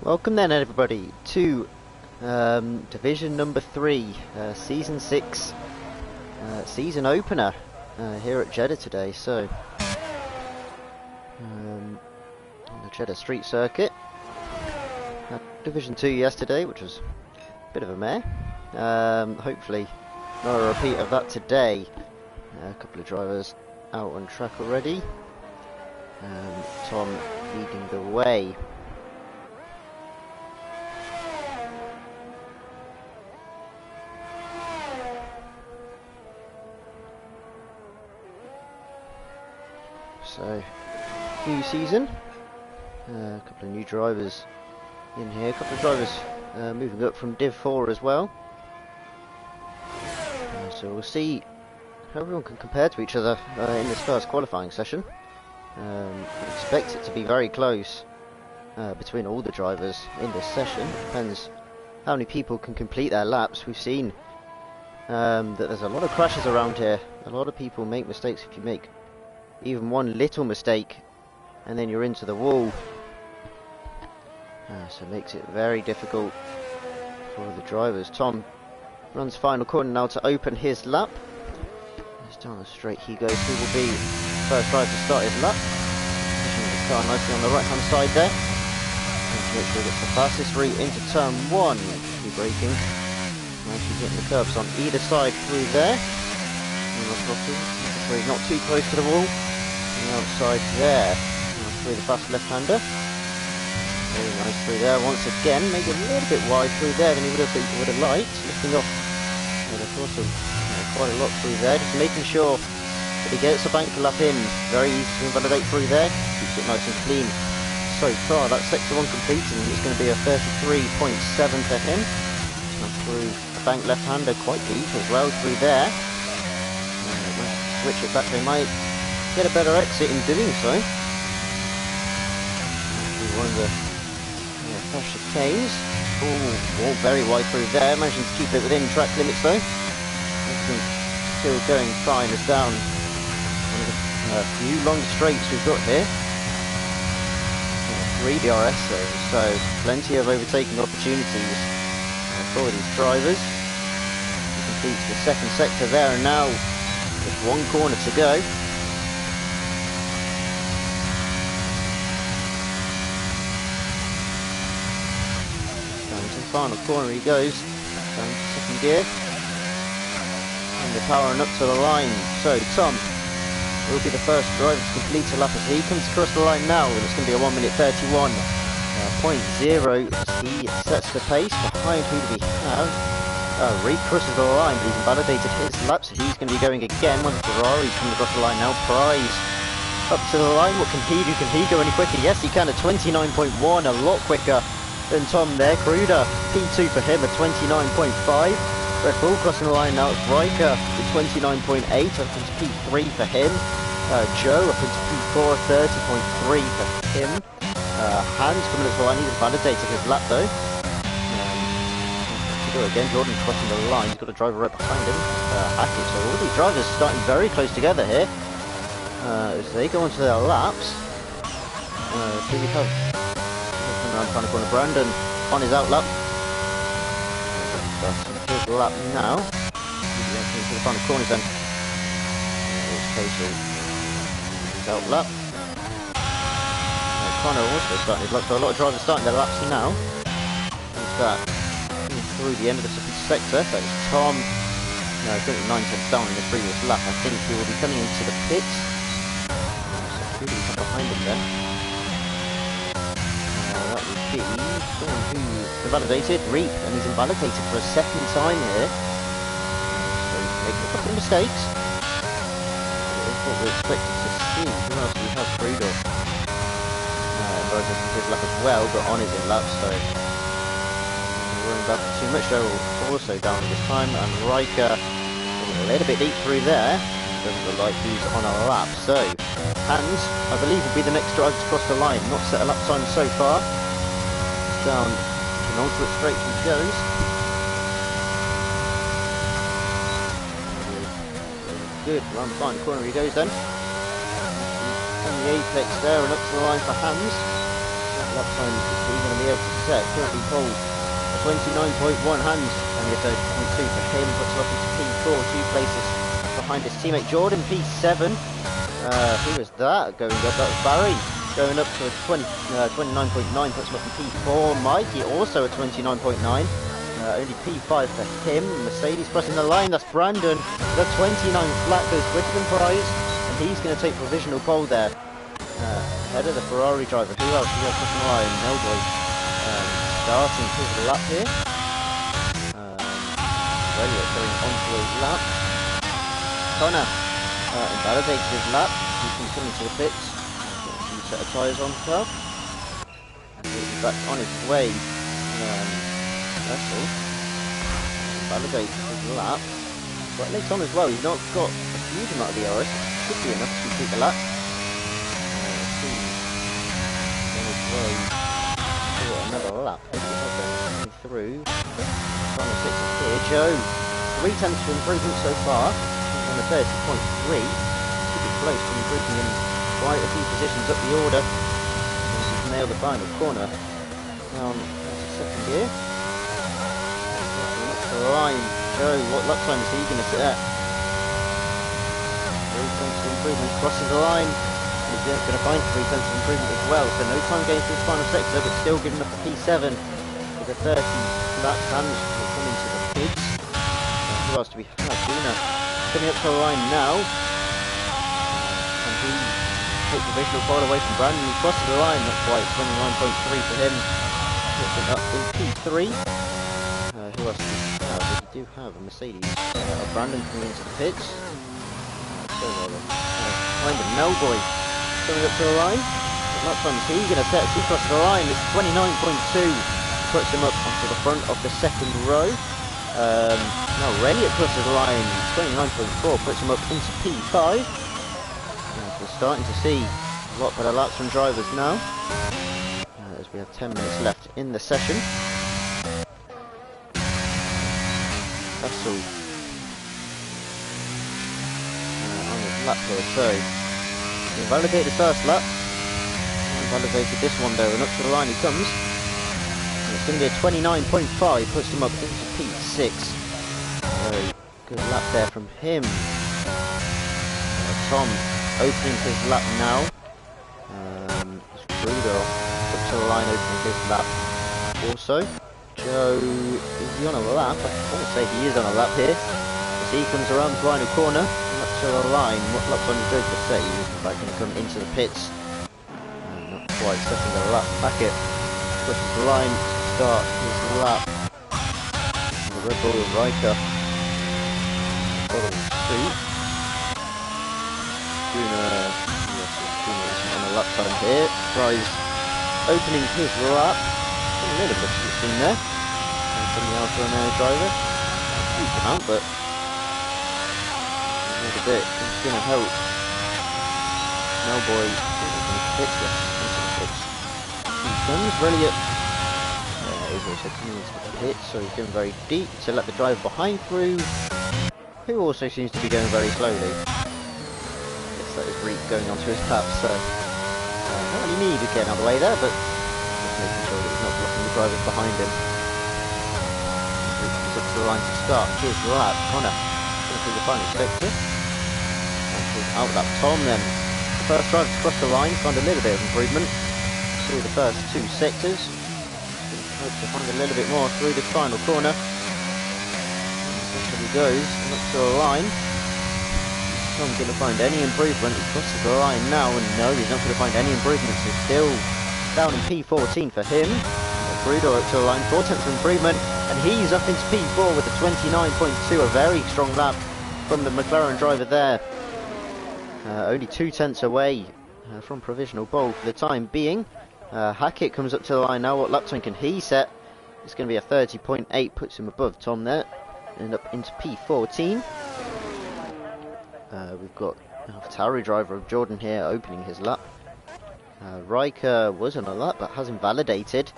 Welcome then everybody to Division number 3, Season 6, Season Opener here at Jeddah today. So, on the Jeddah Street Circuit. Division 2 yesterday, which was a bit of a mare. Hopefully not a repeat of that today. A couple of drivers out on track already. Tom leading the way. So, new season, a couple of new drivers in here, a couple of drivers moving up from Div 4 as well. So we'll see how everyone can compare to each other in this first qualifying session. I expect it to be very close between all the drivers in this session. It depends how many people can complete their laps. We've seen that there's a lot of crashes around here. A lot of people make mistakes. If you make even one little mistake and then you're into the wall, so it makes it very difficult for the drivers. Tom runs final corner now to open his lap. He's down the straight he goes. He will be first driver to start his lap. Pushing the car nicely on the right hand side there, and to make sure he gets the fastest route into turn 1. Keep braking, nicely getting the curves on either side through there. So he's not too close to the wall. Outside there, through the fast left-hander. Very nice through there once again, maybe a little bit wide through there than he would have liked. Lifting off, there's also quite a lot through there. Just making sure that he gets a bank lap in. Very easy to invalidate through there. Keeps it nice and clean. So far, that sector 1 completing is going to be a 33.7 for him. And through the bank left-hander, quite deep as well through there. Switch it back. They might get a better exit in doing so. One of the flash chicanes. Oh, very wide through there. Managing to keep it within track limits though. Everything still going fine as down one of the few long straights we've got here. 3 DRS though, so plenty of overtaking opportunities for these drivers. He completes the second sector there, and now just one corner to go. Final corner he goes, down to second gear, and they're powering up to the line. So Tom will be the first driver to complete a lap as he comes across the line now, and it's going to be a 1 minute 31.0 as he sets the pace. Behind who do we have? Reed crosses the line, but he's invalidated his lap, so he's going to be going again. One of Ferrari's coming across the line now. Prize up to the line. What can he do? Can he go any quicker? Yes, he can at 29.1, a lot quicker than Tom there. Kruder, P2 for him at 29.5. Red Bull crossing the line now. It's Riker at 29.8, up into P3 for him. Joe up into P4, 30.3 for him. Hans coming up the line, he's invalidated his lap though. To go again, Jordan crossing the line, he's got a driver right behind him. Hackett, so all these drivers starting very close together here. As they go onto their laps. Do we have around final corner, Brandon on his out lap. His lap now. He's to the final corners then. It's Casey. His out lap. Connor also starting his lap, so a lot of drivers starting their laps now. Who's that? Through the end of the sector. That is Tom. No, he's got 9 tenths down in his previous lap. I think he will be coming into the pits. So who do we have behind him then? Someone who's invalidated, Reap, and he's invalidated for a second time here. So he's making a couple of mistakes. That is what we're expected to see. Who else do we have? Friedel. Invalidated his lap as well, but on his in lap, so worrying about too much. Joe also down this time, and Riker a little bit deep through there. Doesn't look like he's on a lap. So Hans, I believe, will be the next driver to cross the line. Not set a lap time so far. Down an ultimate straight he goes. Good, around the final corner he goes then. On the apex there and up to the line for Hans. lap time is he going to be able to set? Currently pole a 29.1 hands, and a 30.2 for him, puts him up into P4, 2 places behind his teammate Jordan, P7. Who was that going up? That was Barry. Going up to a 29.9, puts him up in P4. Mikey also a 29.9. Only P5 for him. Mercedes crossing the line, that's Brandon. The 29 flat goes quicker than Prize, and he's going to take provisional pole there. Ahead of the Ferrari driver. Who else? We got crossing the line. Melboy. Starting his lap here. Elliott going onto his lap. Connor invalidated his lap. He can come into the pits. Get a set of tyres on himself. And he'll be back on his way. Russell invalidated his lap. But late on as well, he's not got a huge amount of DRS. Should be enough to complete the lap. Another lap through. Final 6 is here. Joe, 3 tenths of improvement so far. On a 30.3. Should be close to improving in quite a few positions up the order. He's nailed the final corner. Down to second gear. Up to the line. Joe, what lap time is he going to set? 3 tenths of improvement, crossing the line. He's going to find 3 tenths of improvement as well, so no time going through the final sector, but still giving up a P7 with a 30 laps and will come into the pits. Who else do we have? Duna coming up to the line now, and he takes the visual pole away from Brandon. He crosses the line, not quite, 29.3 for him. Puts up in P3. Who else do we have? We do have a Mercedes. Brandon coming into the pits. Behind him, Melboy. Coming up to the line. What lap time is he going to set? He crosses the line. It's 29.2. Puts him up onto the front of the second row. Now Elliott crosses the line. 29.4. Puts him up into P5. And we're starting to see a lot better laps from drivers now. As we have 10 minutes left in the session. That's all. On his lap here, so. He invalidated his first lap, invalidated this one though, and up to the line he comes. And it's going to be a 29.5, puts him up into P6. Very good lap there from him. Tom opening his lap now. Rudolph up to the line opening his lap also. Joe, is he on a lap? I want to say he is on a lap here. As he comes around the final corner. To the line, what lap time is Joe to say? He's back going to come into the pits. Not quite setting the lap back it. Pushes the line to start his lap. And the Red Bull Riker. Bottom suit. Duna is on a lap time here. Prize opening his lap. A little bit to be seen there. And from the Alfa Romeo driver. Not a huge amount, but a bit, it's going to help Melboy into the pits. He comes, Elliott is also coming into the pit, so he's going very deep to let the driver behind through, who also seems to be going very slowly. I guess that is Reek going onto his lap, so not really needed getting out of the way there, but just making sure that he's not blocking the drivers behind him. Reek comes up to the line to start his lap. Connor going through the final sector. Out lap Tom then. The first driver to cross the line, find a little bit of improvement through the first 2 sectors. Hope to find a little bit more through this final corner. That's he goes, and up to the line. Tom's going to find any improvement. He crosses the line now, and no, he's not going to find any improvement. So still down in P14 for him. Bruder up to the line, 4 tenths of improvement, and he's up into P4 with a 29.2, a very strong lap from the McLaren driver there. Only 2 tenths away from provisional pole for the time being. Hackett comes up to the line now. What lap time can he set? It's going to be a 30.8, puts him above Tom there, and up into P14. We've got Tauri driver of Jordan here opening his lap. Riker was on a lap but has invalidated,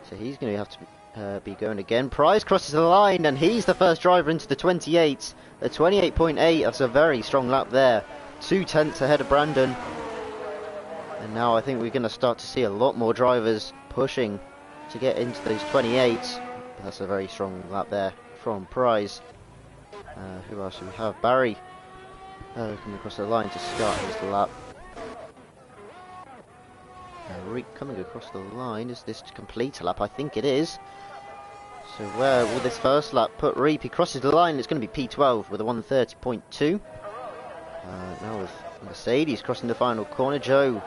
so he's going to have to be going again. Price crosses the line, and he's the first driver into the 28. The 28.8, that's a very strong lap there. 2 tenths ahead of Brandon. And now I think we're going to start to see a lot more drivers pushing to get into those 28s. That's a very strong lap there from Prize. Who else do we have? Barry coming across the line to start his lap. Reek coming across the line. Is this to complete a lap? I think it is. So where will this first lap put Reep? He crosses the line. It's going to be P12 with a 1:30.2. Now with Mercedes crossing the final corner. Joe,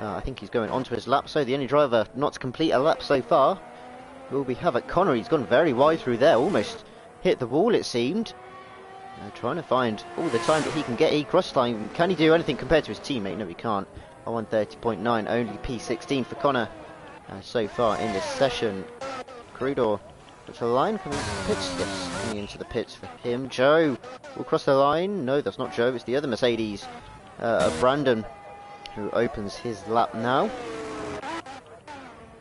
I think he's going onto his lap. So the only driver not to complete a lap so far will be Havoc Connor. He's gone very wide through there. Almost hit the wall, it seemed. Trying to find all the time that he can get. He crossed line. Can he do anything compared to his teammate? No, he can't. A 1:30.9. Only P16 for Connor so far in this session. Crudor to the line, coming into the pits. Yes, coming into the pits for him. Joe will cross the line. No, that's not Joe. It's the other Mercedes. Brandon, who opens his lap now.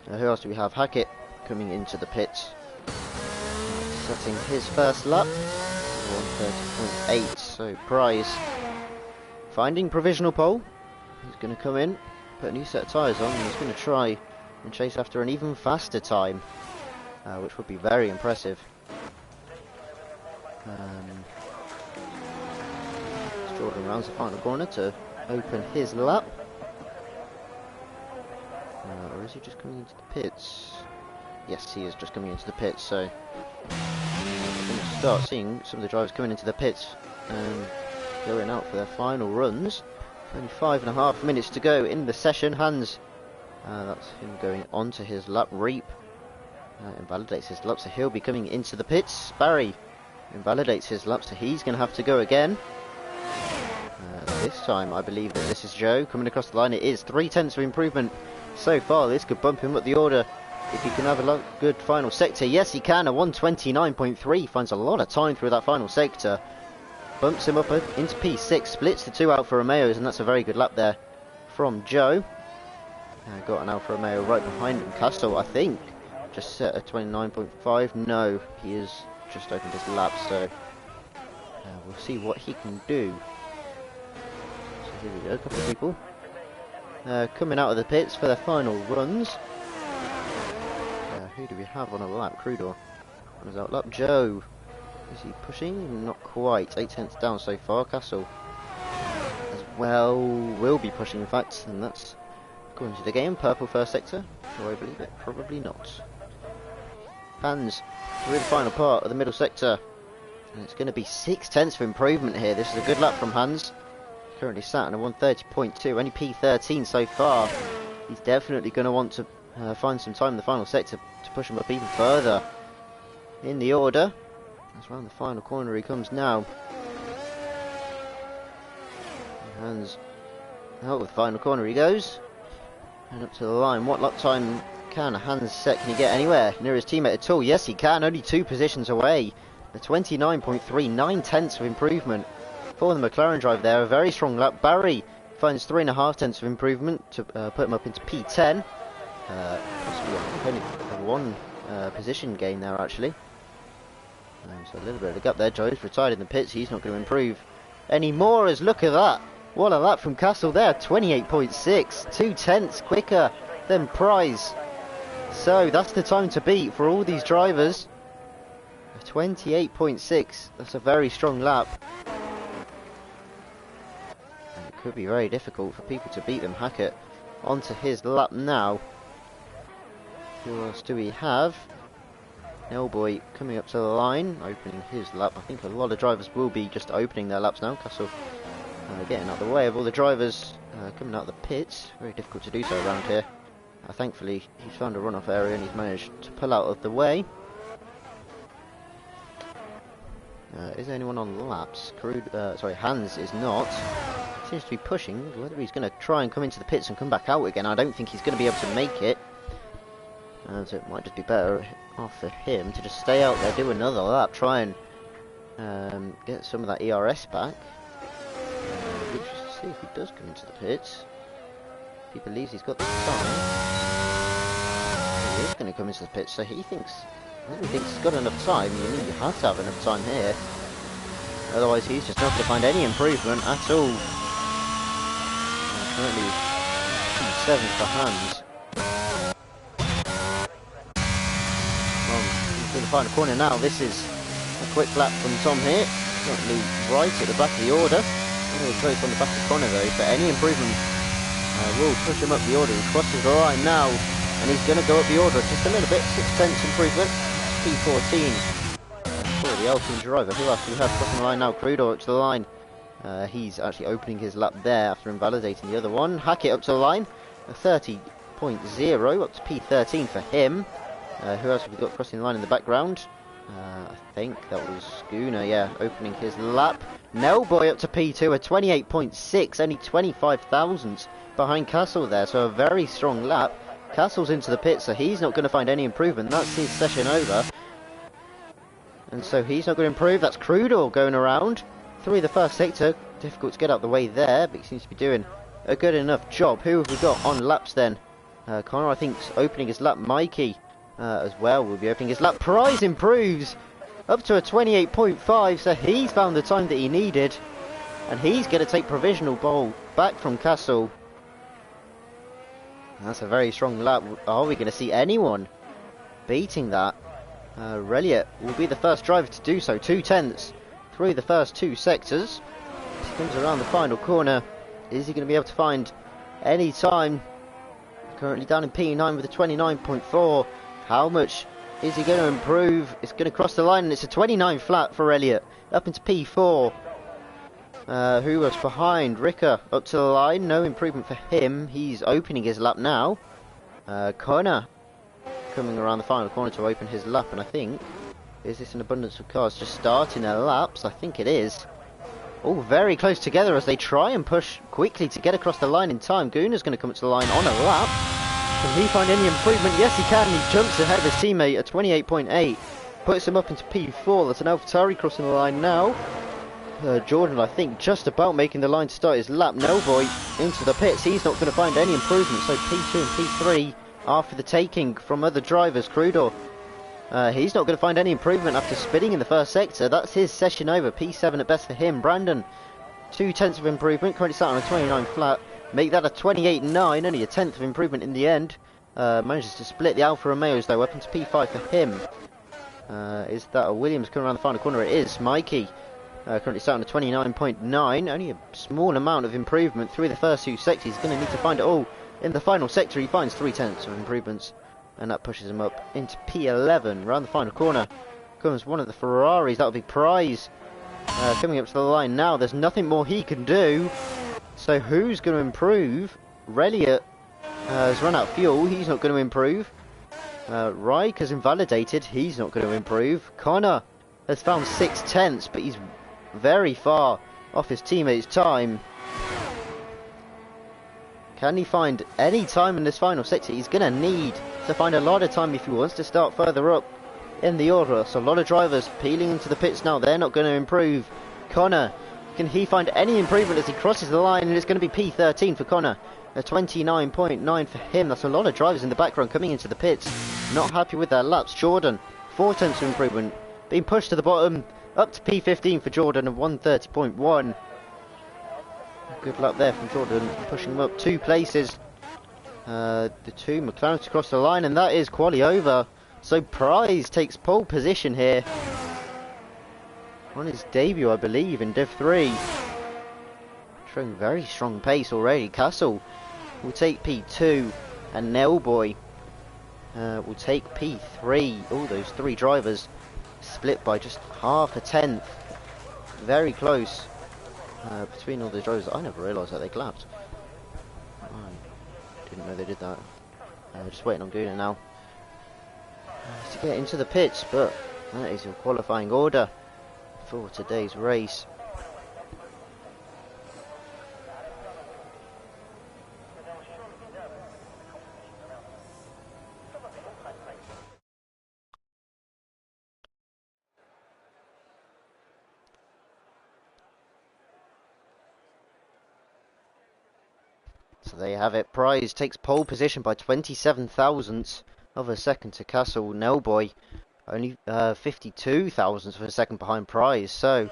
Who else do we have? Hackett coming into the pits, setting his first lap. 1:30.8. So Prize finding provisional pole. He's going to come in, put a new set of tyres on, and he's going to try and chase after an even faster time, which would be very impressive. Jordan rounds the final corner to open his lap. Or is he just coming into the pits? Yes, he is just coming into the pits, so we're going to start seeing some of the drivers coming into the pits and going out for their final runs. Only 5.5 minutes to go in the session. Hans, that's him going onto his lap. Reap invalidates his lap, so he'll be coming into the pits. Barry invalidates his lap, so he's going to have to go again. This time I believe that this is Joe coming across the line. It is 0.3 of improvement so far. This could bump him up the order if he can have a good final sector. Yes, he can. A 1:29.3. Finds a lot of time through that final sector. Bumps him up into P6, splits the two Alfa Romeos, and that's a very good lap there from Joe. Got an Alfa Romeo right behind him. Castle, I think, just set a 29.5. No, he has just opened his lap, so we'll see what he can do. So here we go, a couple of people coming out of the pits for their final runs. Who do we have on a lap? Crudor on his out lap. Joe. Is he pushing? Not quite. 0.8 down so far. Castle as well will be pushing, in fact, and that's according to the game. Purple first sector. Do I believe it? Probably not. Hans through the final part of the middle sector, and it's going to be 0.6 of improvement here. This is a good lap from Hans. Currently sat on a 1:30.2. Only P13 so far. He's definitely going to want to find some time in the final sector to push him up even further in the order. That's round the final corner he comes now. Hans out with the final corner he goes. And up to the line. What lap time can Hans set? Can he get anywhere near his teammate at all? Yes, he can. Only 2 positions away. The 29.3, 0.9 of improvement for the McLaren drive there. A very strong lap. Barry finds 3.5 of improvement to put him up into P10. Possibly only one position gain there, actually. So a little bit of a gap there. Joe's retired in the pits. He's not going to improve anymore. As look at that. What a lap from Castle there. 28.6. 0.2 quicker than Prize. So that's the time to beat for all these drivers. 28.6. That's a very strong lap. And it could be very difficult for people to beat them. Hackett onto his lap now. Who else do we have? Hellboy coming up to the line, opening his lap. I think a lot of drivers will be just opening their laps now. Castle getting out of the way of all the drivers coming out of the pits. Very difficult to do so around here. Thankfully, he's found a runoff area and he's managed to pull out of the way. Is there anyone on the laps? Hans is not. Seems to be pushing. Whether he's going to try and come into the pits and come back out again, I don't think he's going to be able to make it. So it might just be better off for him to just stay out there, do another lap, try and get some of that ERS back. Let's see if he does come into the pits. If he believes he's got the time. He is going to come into the pits, so he thinks he's got enough time. You have to have enough time here. Otherwise he's just not going to find any improvement at all. Currently 7th for Hans. Into the final corner now. This is a quick lap from Tom here. Currently right at the back of the order. Really close on the back of Connor though, but any improvement will push him up the order. He crosses the line now, and he's going to go up the order just a little bit. 6/10 improvement. P14 for the Alpine driver. Who else do we have crossing the line now? Crudor up to the line. He's actually opening his lap there after invalidating the other one. Hackett up to the line. A 30.0 up to P13 for him. Who else have we got crossing the line in the background? I think that was Schooner, yeah, opening his lap. Nellboy up to P2 at 28.6, only 25 thousandths behind Castle there, so a very strong lap. Castle's into the pit, so he's not going to find any improvement. That's his session over. And so he's not going to improve. That's Crudor going around through the first sector. Difficult to get out the way there, but he seems to be doing a good enough job. Who have we got on laps then? Connor, I think, is opening his lap. Mikey as well will be opening his lap. Price improves up to a 28.5, so he's found the time that he needed, and he's going to take provisional pole back from Castle. That's a very strong lap. Are we going to see anyone beating that? Reliot will be the first driver to do so. 2/10 through the first two sectors. He comes around the final corner. Is he going to be able to find any time? Currently down in P9 with a 29.4. How much is he going to improve? It's going to cross the line, and it's a 29 flat for Elliott. Up into P4. Who was behind? Ricker up to the line. No improvement for him. He's opening his lap now. Connor coming around the final corner to open his lap, and I think, is this an abundance of cars just starting their laps? I think it is. All very close together as they try and push quickly to get across the line in time. Gooner's going to come to the line on a lap. Can he find any improvement? Yes, he can. He jumps ahead of his teammate at 28.8. Puts him up into P4. That's an AlphaTauri crossing the line now. Jordan, I think, just about making the line to start his lap. Nellboy into the pits. He's not going to find any improvement. So P2 and P3 after the taking from other drivers. Crudor, he's not going to find any improvement after spinning in the first sector. That's his session over. P7 at best for him. Brandon, 2/10 of improvement. Currently starting on a 29 flat. Make that a 28.9, only a 10th of improvement in the end. Manages to split the Alfa Romeos though, up into P5 for him. Is that a Williams coming around the final corner? It is. Mikey, currently starting at 29.9, only a small amount of improvement through the first two sectors. He's going to need to find it all in the final sector. He finds 3/10 of improvements, and that pushes him up into P11. Around the final corner comes one of the Ferraris. That'll be Prize coming up to the line now. There's nothing more he can do. So who's going to improve? Reliot has run out of fuel. He's not going to improve. Reich has invalidated. He's not going to improve. Connor has found 6/10, but he's very far off his teammate's time. Can he find any time in this final sector? He's going to need to find a lot of time if he wants to start further up in the order. So a lot of drivers peeling into the pits now. They're not going to improve. Connor, can he find any improvement as he crosses the line? And it's going to be P13 for Connor. A 29.9 for him. That's a lot of drivers in the background coming into the pits. Not happy with their laps. Jordan, 4/10 of improvement. Being pushed to the bottom. Up to P15 for Jordan of 130.1. Good luck there from Jordan. Pushing him up 2 places. The two McLarens across the line. And that is quali over. So Prize takes pole position here. On his debut, I believe, in Div 3. Showing very strong pace already. Castle will take P2, and Nellboy will take P3. All those 3 drivers split by just half a tenth. Very close between all the drivers. I never realised that they collapsed. I didn't know they did that. Just waiting on Guna now to get into the pits, but that is your qualifying order for today's race. So there you have it. Prize takes pole position by 27 thousandths of a second to Castle. Nellboy only 52 thousandths of a second behind Prize. So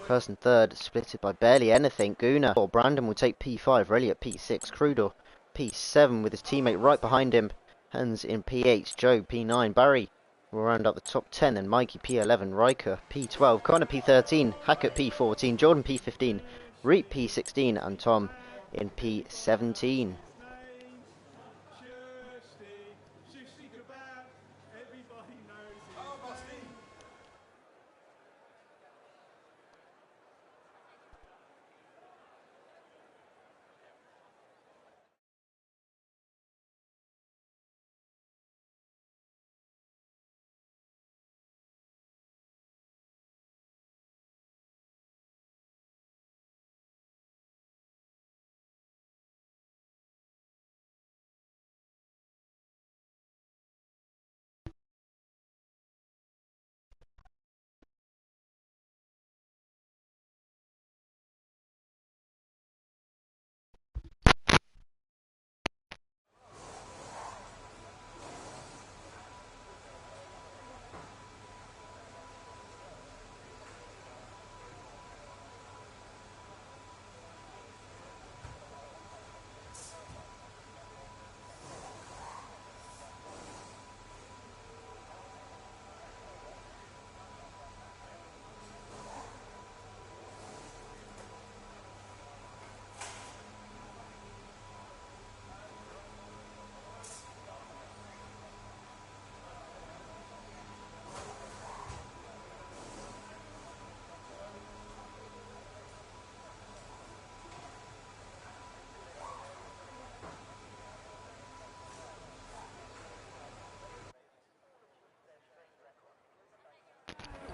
first and third splitted by barely anything. Guna or Brandon will take P5. Really at P6. Crudor P7 with his teammate right behind him. Hans in P8, Joe P9, Barry will round out the top 10, and Mikey P11, Riker P12, Connor P13, Hackett P14, Jordan P15, Reap P16, and Tom in P17.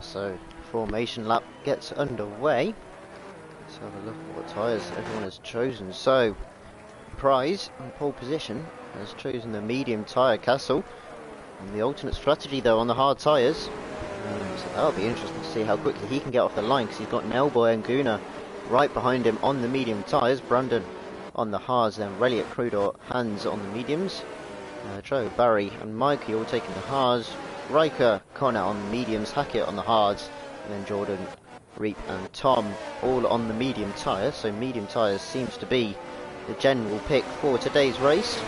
So, formation lap gets underway. Let's have a look at what tyres everyone has chosen. So, Prize on pole position has chosen the medium tyre Castle. And the alternate strategy though on the hard tyres. So that'll be interesting to see how quickly he can get off the line, because he's got Nelboy and Guna right behind him on the medium tyres. Brandon on the hards, then Reliot, Crudor, Hans on the mediums. Joe, Barry and Mikey all taking the hards. Riker, Connor on the mediums, Hackett on the hards, and then Jordan, Reap and Tom all on the medium tyre. So medium tyres seems to be the general pick for today's race.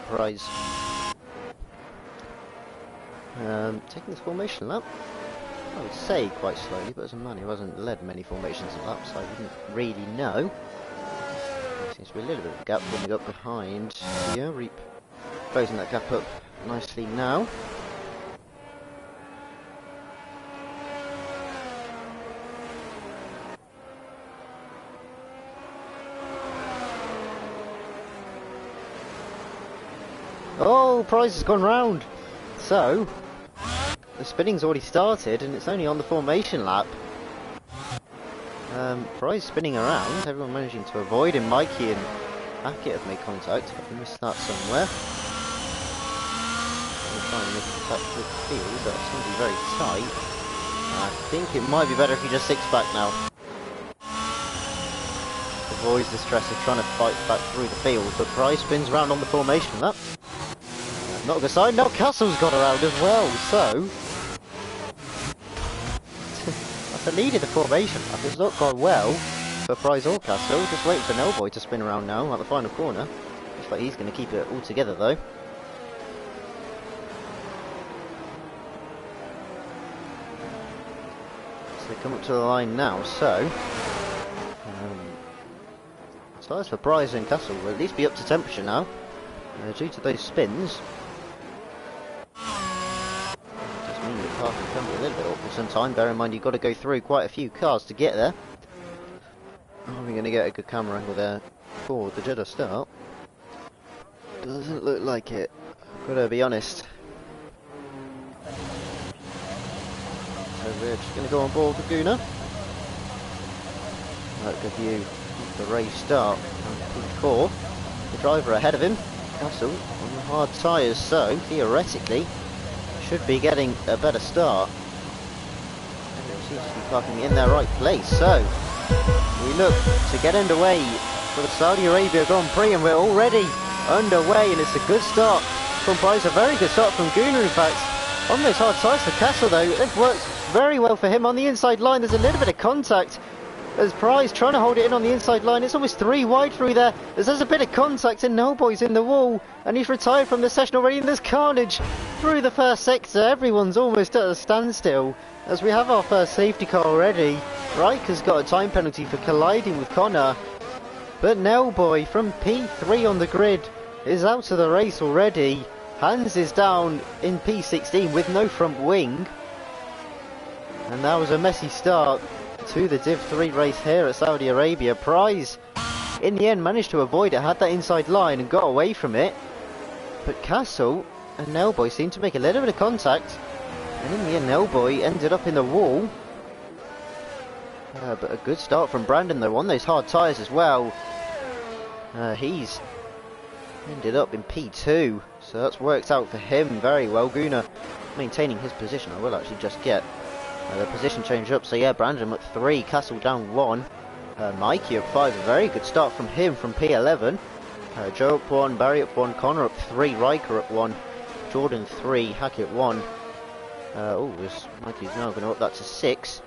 Prize taking this formation lap, I would say quite slowly, but as a man who hasn't led many formations and laps, I wouldn't really know. There seems to be a little bit of a gap forming up behind here. Reap closing that gap up nicely now. Oh, Prize has gone round. So, the spinning's already started and it's only on the formation lap. Prize spinning around, everyone managing to avoid him. Mikey and Hackett have made contact. I've missed that somewhere. I'm trying to make contact with the field, but it's going to be very tight. I think it might be better if he just sticks back now. Avoids the stress of trying to fight back through the field, but Prize spins around on the formation lap. Not a good sign. No, Castle's got around as well, so that's the lead of the formation lap. It's not gone well for Prize or Castle. Just waiting for Nelboy to spin around now at the final corner. Looks like he's going to keep it all together though. So they come up to the line now, so tyres for Prize and Castle will at least be up to temperature now. due to those spins. It does mean the parking can be a little bit awkward sometimes. Bear in mind you've got to go through quite a few cars to get there. Are we going to get a good camera angle there for the Jeddah start? Doesn't look like it. Gotta be honest. So we're just going to go on board Laguna. Look at view of the race start on P4. The driver ahead of him, Castle, on the hard tyres, so theoretically should be getting a better start. Seems to be parking in their right place, so we look to get underway for the Saudi Arabia Grand Prix, and we're already underway, and it's a good start from Price, a very good start from Guna in fact. On those hard tyres for Castle though, it works very well for him on the inside line. There's a little bit of contact as Price trying to hold it in on the inside line. It's almost 3 wide through there as there's a bit of contact and Noboy's in the wall, and he's retired from the session already, and there's carnage through the first sector. Everyone's almost at a standstill as we have our first safety car already. Riker's got a time penalty for colliding with Connor, but Nellboy from P3 on the grid is out of the race already. Hans is down in P16 with no front wing, and that was a messy start to the Div 3 race here at Saudi Arabia. Prize in the end managed to avoid it, had that inside line and got away from it, but Castle and Nellboy seemed to make a little bit of contact, and in the end Nellboy ended up in the wall. But a good start from Brandon though on those hard tyres as well. He's ended up in P2, so that's worked out for him very well. Guna maintaining his position. I will actually just get the position change up. So yeah, Brandon up 3, Castle down 1, Mikey up 5, a very good start from him from P11. Joe up 1, Barry up 1, Connor up 3, Riker up 1, Jordan 3, Hackett 1. Mikey's now going to up that to 6.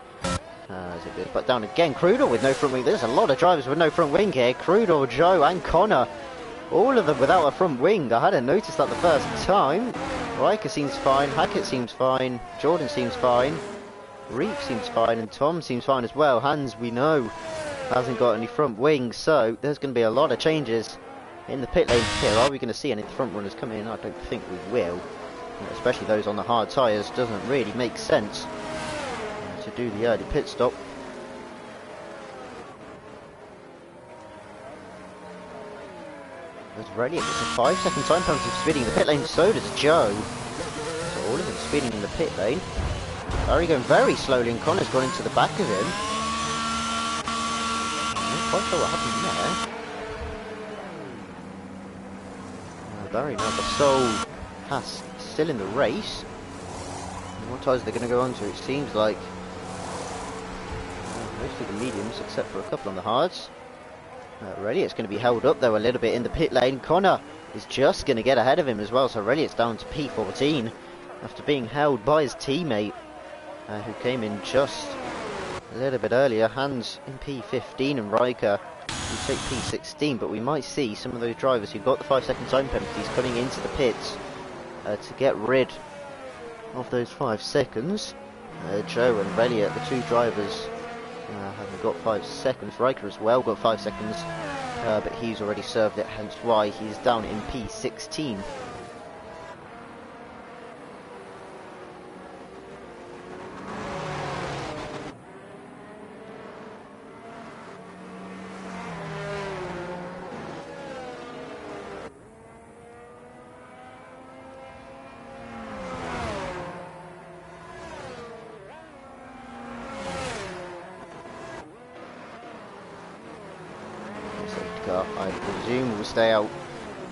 As it goes back down again, Crudor with no front wing. There's a lot of drivers with no front wing here. Crudor, Joe and Connor, all of them without a front wing. I hadn't noticed that the first time. Riker seems fine, Hackett seems fine, Jordan seems fine, Reef seems fine, and Tom seems fine as well. Hans, we know, hasn't got any front wings, so there's going to be a lot of changes in the pit lane here. Are we going to see any front runners come in? I don't think we will, especially those on the hard tyres. Doesn't really make sense to do the early pit stop. As Relic gets a 5-second time penalty for speeding in the pit lane, so does Joe. So all of them speeding in the pit lane. Barry going very slowly, and Connor's gone into the back of him. I'm not quite sure what happened there. Barry now got Soul Haas still in the race. And what tyres are they going to go on to? It seems like mostly the mediums, except for a couple on the hards. Reliot's going to be held up though a little bit in the pit lane. Connor is just going to get ahead of him as well, so Reliot's down to P14 after being held by his teammate who came in just a little bit earlier. Hans in P15 and Riker will take P16, but we might see some of those drivers who got the 5-second time penalties coming into the pits to get rid of those 5 seconds. Joe and Reliot, the 2 drivers, haven't got 5 seconds. Riker as well got 5 seconds, but he's already served it, hence why he's down in P16. I presume will stay out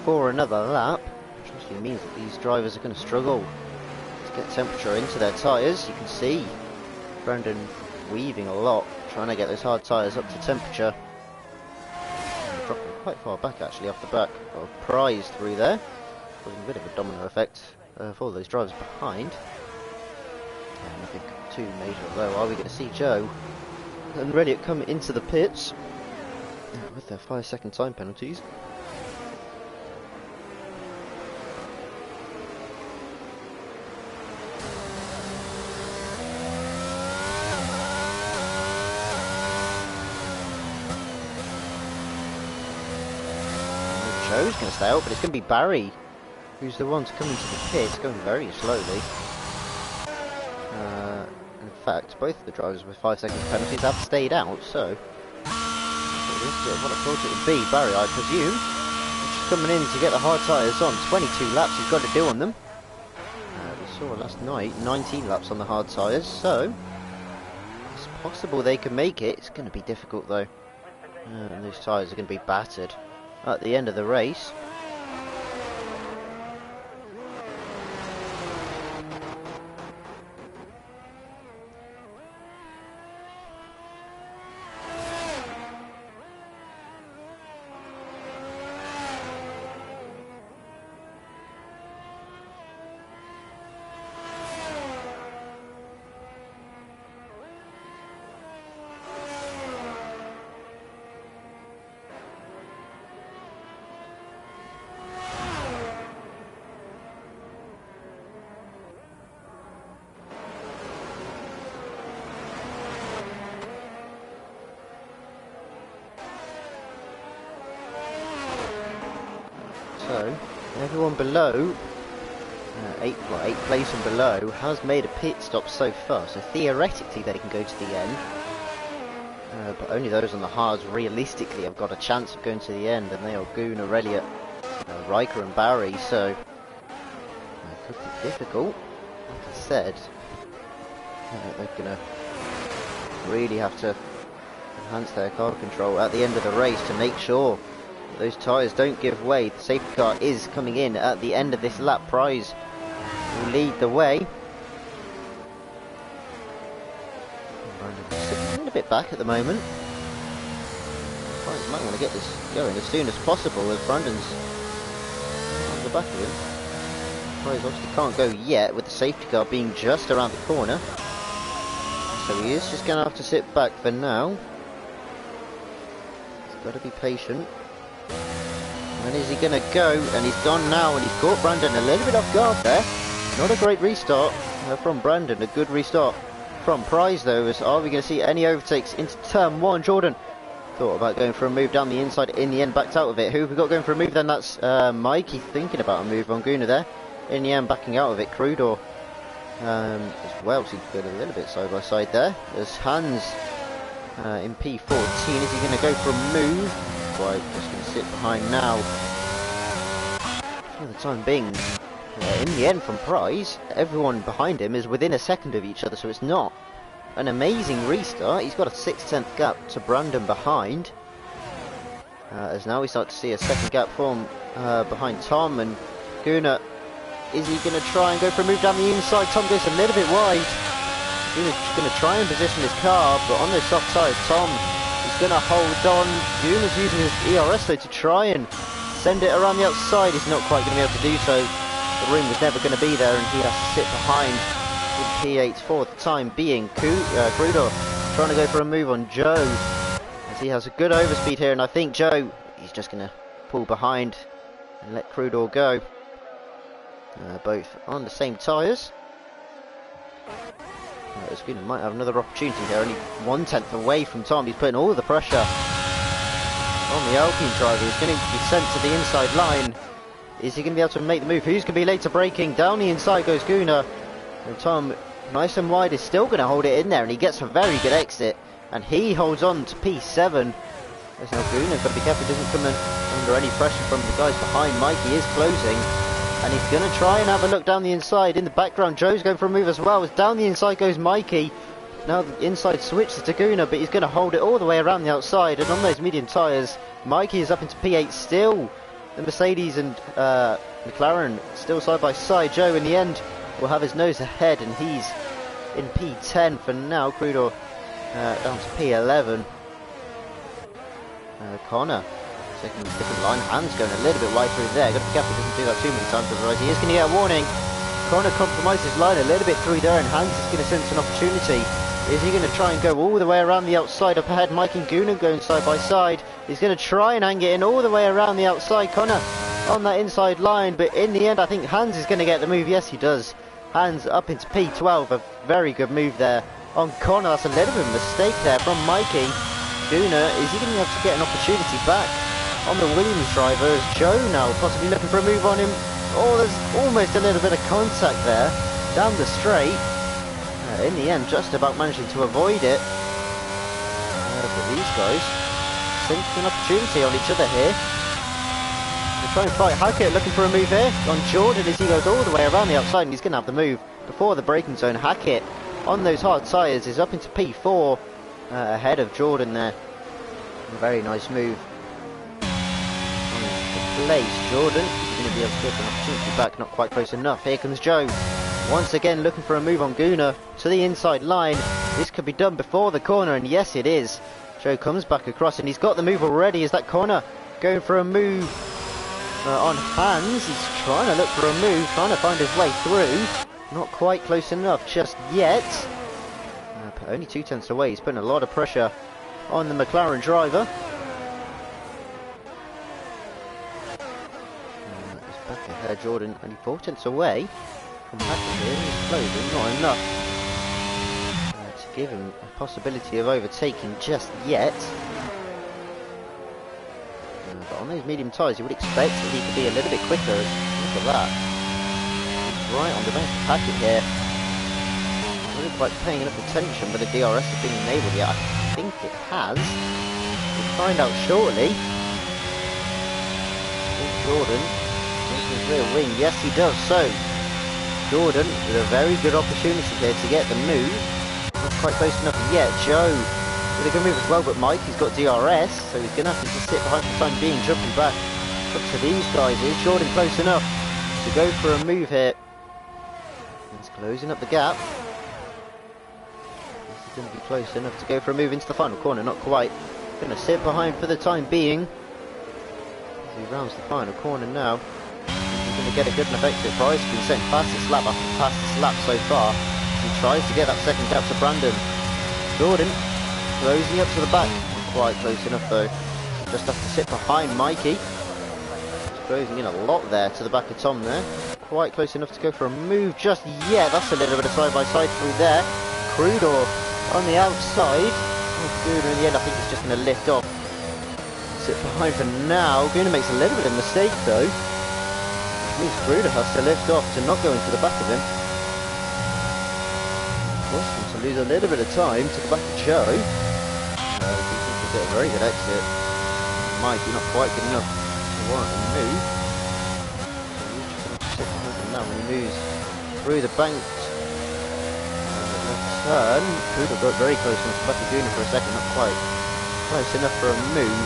for another lap, which obviously means that these drivers are going to struggle to get temperature into their tyres. You can see Brendan weaving a lot, trying to get those hard tyres up to temperature. Dropping quite far back actually off the back of Prize through there, causing a bit of a domino effect for those drivers behind. Nothing too major though. Are we going to see Joe and Reliot come into the pits with their 5-second time penalties? Joe's going to stay out, but it's going to be Barry who's the one to come into the pit, going very slowly. In fact, both of the drivers with 5-second penalties have stayed out, so what I thought it would be. Barry, I presume, just coming in to get the hard tyres on. 22 laps he's got to do on them. We saw last night 19 laps on the hard tyres, so it's possible they can make it. It's going to be difficult though, and those tyres are going to be battered at the end of the race. So, everyone below, eighth place and below, has made a pit stop so far, so theoretically they can go to the end. But only those on the hards realistically have got a chance of going to the end, and they are Gunnar, Elliott, Riker and Barry, so it could be difficult. Like I said, they're going to really have to enhance their car control at the end of the race to make sure those tyres don't give way. The safety car is coming in at the end of this lap. Prize will lead the way. Sitting a little bit back at the moment. Prize might want to get this going as soon as possible as Brandon's on the back of him. Prize obviously can't go yet with the safety car being just around the corner. So he is just going to have to sit back for now. He's got to be patient. And is he going to go? And he's gone now, and he's caught Brandon a little bit off guard there. Not a great restart from Brandon, a good restart from Prize though. Are we going to see any overtakes into turn 1? Jordan thought about going for a move down the inside, in the end backed out of it. Who have we got going for a move then? That's Mikey thinking about a move on Gunnar there. In the end backing out of it. Crudor as well seems to go a little bit side by side there. There's Hans in P14. Is he going to go for a move? Right, just going to sit behind now for the time being. In the end from Prize, everyone behind him is within a second of each other, so it's not an amazing restart. He's got a 6/10 gap to Brandon behind, as now we start to see a second gap form behind Tom. And Gunnar, is he going to try and go for a move down the inside? Tom goes a little bit wide. Gunnar's going to try and position his car, but on those soft tyres, Tom is going to hold on. Gunnar's using his ERS though to try and send it around the outside. He's not quite going to be able to do so. The room was never going to be there, and he has to sit behind with P8 for the time being. Crudor trying to go for a move on Joe, as he has a good overspeed here, and I think Joe, he's just going to pull behind and let Crudor go. Both on the same tyres. Gunnar might have another opportunity here, only 1/10 away from Tom. He's putting all the pressure on the Alpine driver. He's going to be sent to the inside line. Is he going to be able to make the move? Who's going to be later braking? Down the inside goes Gunnar. And Tom, nice and wide, is still going to hold it in there, and he gets a very good exit. And he holds on to P7. There's now Gunnar, got to be careful he doesn't come under any pressure from the guys behind. Mikey is closing, and he's going to try and have a look down the inside. In the background, Joe's going for a move as well. As down the inside goes Mikey. Now the inside switches to Gunnar, but he's going to hold it all the way around the outside. And on those medium tyres, Mikey is up into P8 still. The Mercedes and McLaren still side by side. Joe in the end will have his nose ahead, and he's in P10 for now. Crudor down to P11. Connor taking a different line. Hans going a little bit wide through there. Got to be careful he doesn't do that too many times, otherwise he is going to get a warning. Connor compromises his line a little bit through there, and Hans is going to sense an opportunity. Is he going to try and go all the way around the outside? Up ahead, Mike and Gunnar going side by side. He's going to try and hang it in all the way around the outside. Connor on that inside line, but in the end I think Hans is going to get the move. Yes, he does. Hans up into P12. A very good move there on Connor. That's a little bit of a mistake there from Mikey. Gunnar, is he going to have to get an opportunity back? on the Williams driver is Joe now, possibly looking for a move on him. Oh, there's almost a little bit of contact there, down the straight. In the end, just about managing to avoid it. But these guys sensing an opportunity on each other here. They try and fight Hackett, looking for a move here on Jordan as he goes all the way around the outside, and he's going to have the move before the braking zone. Hackett on those hard tyres is up into P4 ahead of Jordan there. A very nice move. On the place, Jordan is going to be able to get an opportunity back, not quite close enough. Here comes Joe. Once again looking for a move on Gunnar to the inside line. This could be done before the corner, and yes it is. Joe comes back across and he's got the move already as that corner going for a move on Hans. He's trying to look for a move, trying to find his way through. Not quite close enough just yet. But only 2/10 away. He's putting a lot of pressure on the McLaren driver. He's back ahead, Jordan only 4/10 away from Hackett here. He's closing, not enough to give him a possibility of overtaking just yet. But on those medium tyres you would expect that he could be a little bit quicker. Look at that. He's right on the back of Hackett here. Not really quite paying enough attention whether DRS has been enabled yet. I think it has. We'll find out shortly. Jordan into his rear wing. Yes he does so. Jordan with a very good opportunity here to get the move. Not quite close enough yet. Joe with a good move as well, but Mike, he's got DRS, so he's going to have to just sit behind for the time being, jumping back up to these guys. Is Jordan close enough to go for a move here? He's closing up the gap. This is going to be close enough to go for a move into the final corner, not quite. Going to sit behind for the time being. As he rounds the final corner now. He's going to get a good enough exit. Price has been setting fastest lap after fastest lap so far. He tries to get that second gap to Brandon. Jordan closing up to the back. Not quite close enough though. Just have to sit behind Mikey. He's closing in a lot there to the back of Tom there. Quite close enough to go for a move just yet. That's a little bit of side-by-side through there. Crudor on the outside. Oh, Gunnar in the end I think he's just going to lift off. Sit behind for now. Gunnar makes a little bit of a mistake though. Which means Crudor has to lift off to not go into the back of him. Forced him to lose a little bit of time to the back of Joe. He did a very good exit. Mikey not quite good enough to warrant a move. So he's just going to sit behind him now when he moves through the bank. Left turn. Crudor got very close to the back of Gunnar for a second, not quite close enough for a move.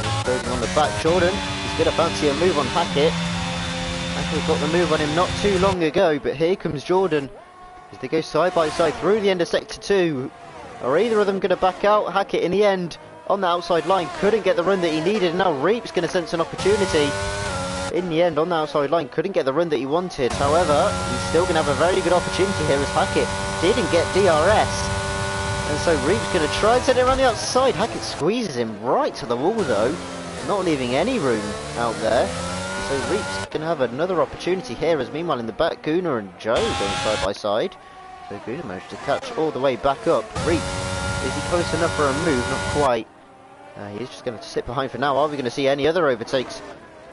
He's closing on the back. Jordan, he's going to fancy a move on Hackett. Hackett got the move on him not too long ago, but here comes Jordan as they go side by side through the end of sector 2. Are either of them going to back out? Hackett in the end on the outside line couldn't get the run that he needed, and now Reap's going to sense an opportunity. In the end on the outside line couldn't get the run that he wanted. However, he's still going to have a very good opportunity here as Hackett didn't get DRS, and so Reap's going to try and send it around the outside. Hackett squeezes him right to the wall though, not leaving any room out there. So Reap's going to have another opportunity here, as meanwhile in the back Gunnar and Joe going side by side. So Gunnar managed to catch all the way back up. Reap, is he close enough for a move? Not quite. He's just going to sit behind for now. Are we going to see any other overtakes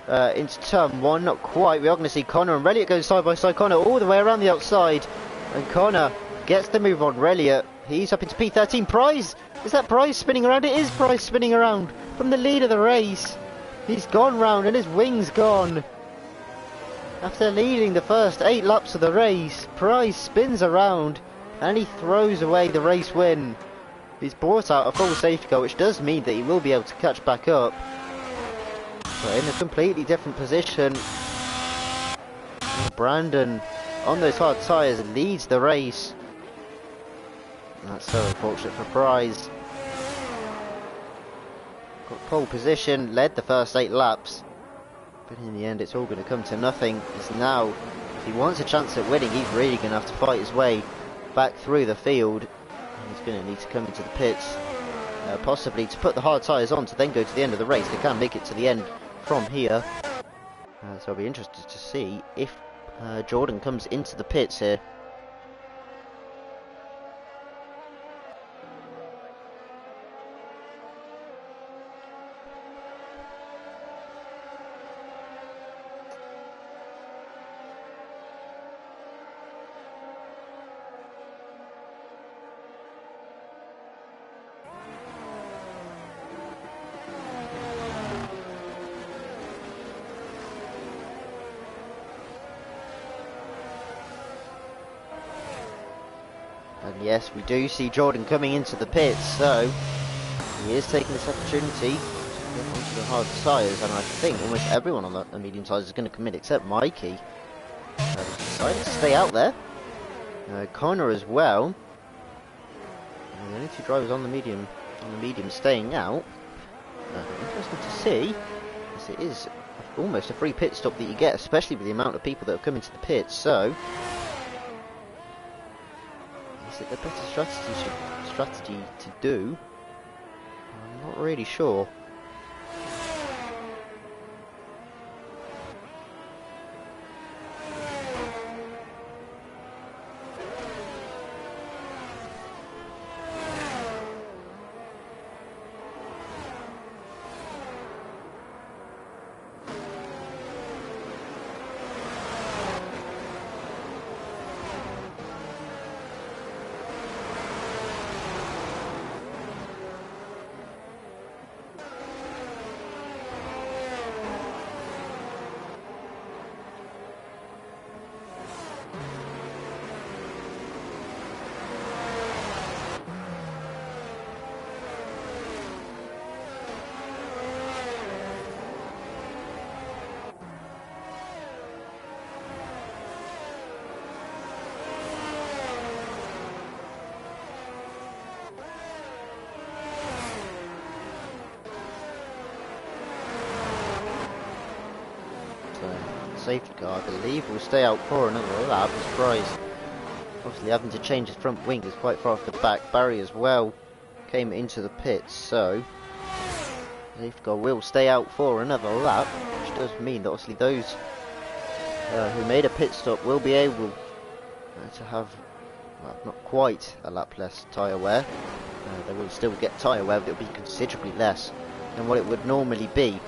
into turn 1? Not quite. We are going to see Connor and Reliot going side by side. Connor all the way around the outside, and Connor gets the move on Reliot. He's up into P13. Prize! Is that Prize spinning around? It is Prize spinning around from the lead of the race. He's gone round and his wing's gone. After leading the first 8 laps of the race, Price spins around and he throws away the race win. He's brought out a full safety car, which does mean that he will be able to catch back up. But in a completely different position, Brandon on those hard tyres leads the race. And that's so unfortunate for Price. Got pole position, led the first 8 laps, but in the end it's all going to come to nothing. As now, if he wants a chance at winning, he's really going to have to fight his way back through the field. And he's going to need to come into the pits, possibly to put the hard tyres on to then go to the end of the race. They can make it to the end from here, so I'll be interested to see if Jordan comes into the pits here. Yes, we do see Jordan coming into the pits, so he is taking this opportunity to get onto the hard tyres, and I think almost everyone on the medium tyres is going to commit except Mikey. Decided to stay out there. Connor as well. The only two drivers on the medium staying out. Interesting to see, as it is almost a free pit stop that you get, especially with the amount of people that have come into the pits. So, is it the better strategy to do? I'm not really sure. Safety car, I believe, will stay out for another lap. I'm surprised. Obviously, having to change his front wing is quite far off the back. Barry as well came into the pits, so safety car will stay out for another lap, which does mean that obviously those who made a pit stop will be able to have, well, not quite a lap less tyre wear. They will still get tyre wear, but it will be considerably less than what it would normally be.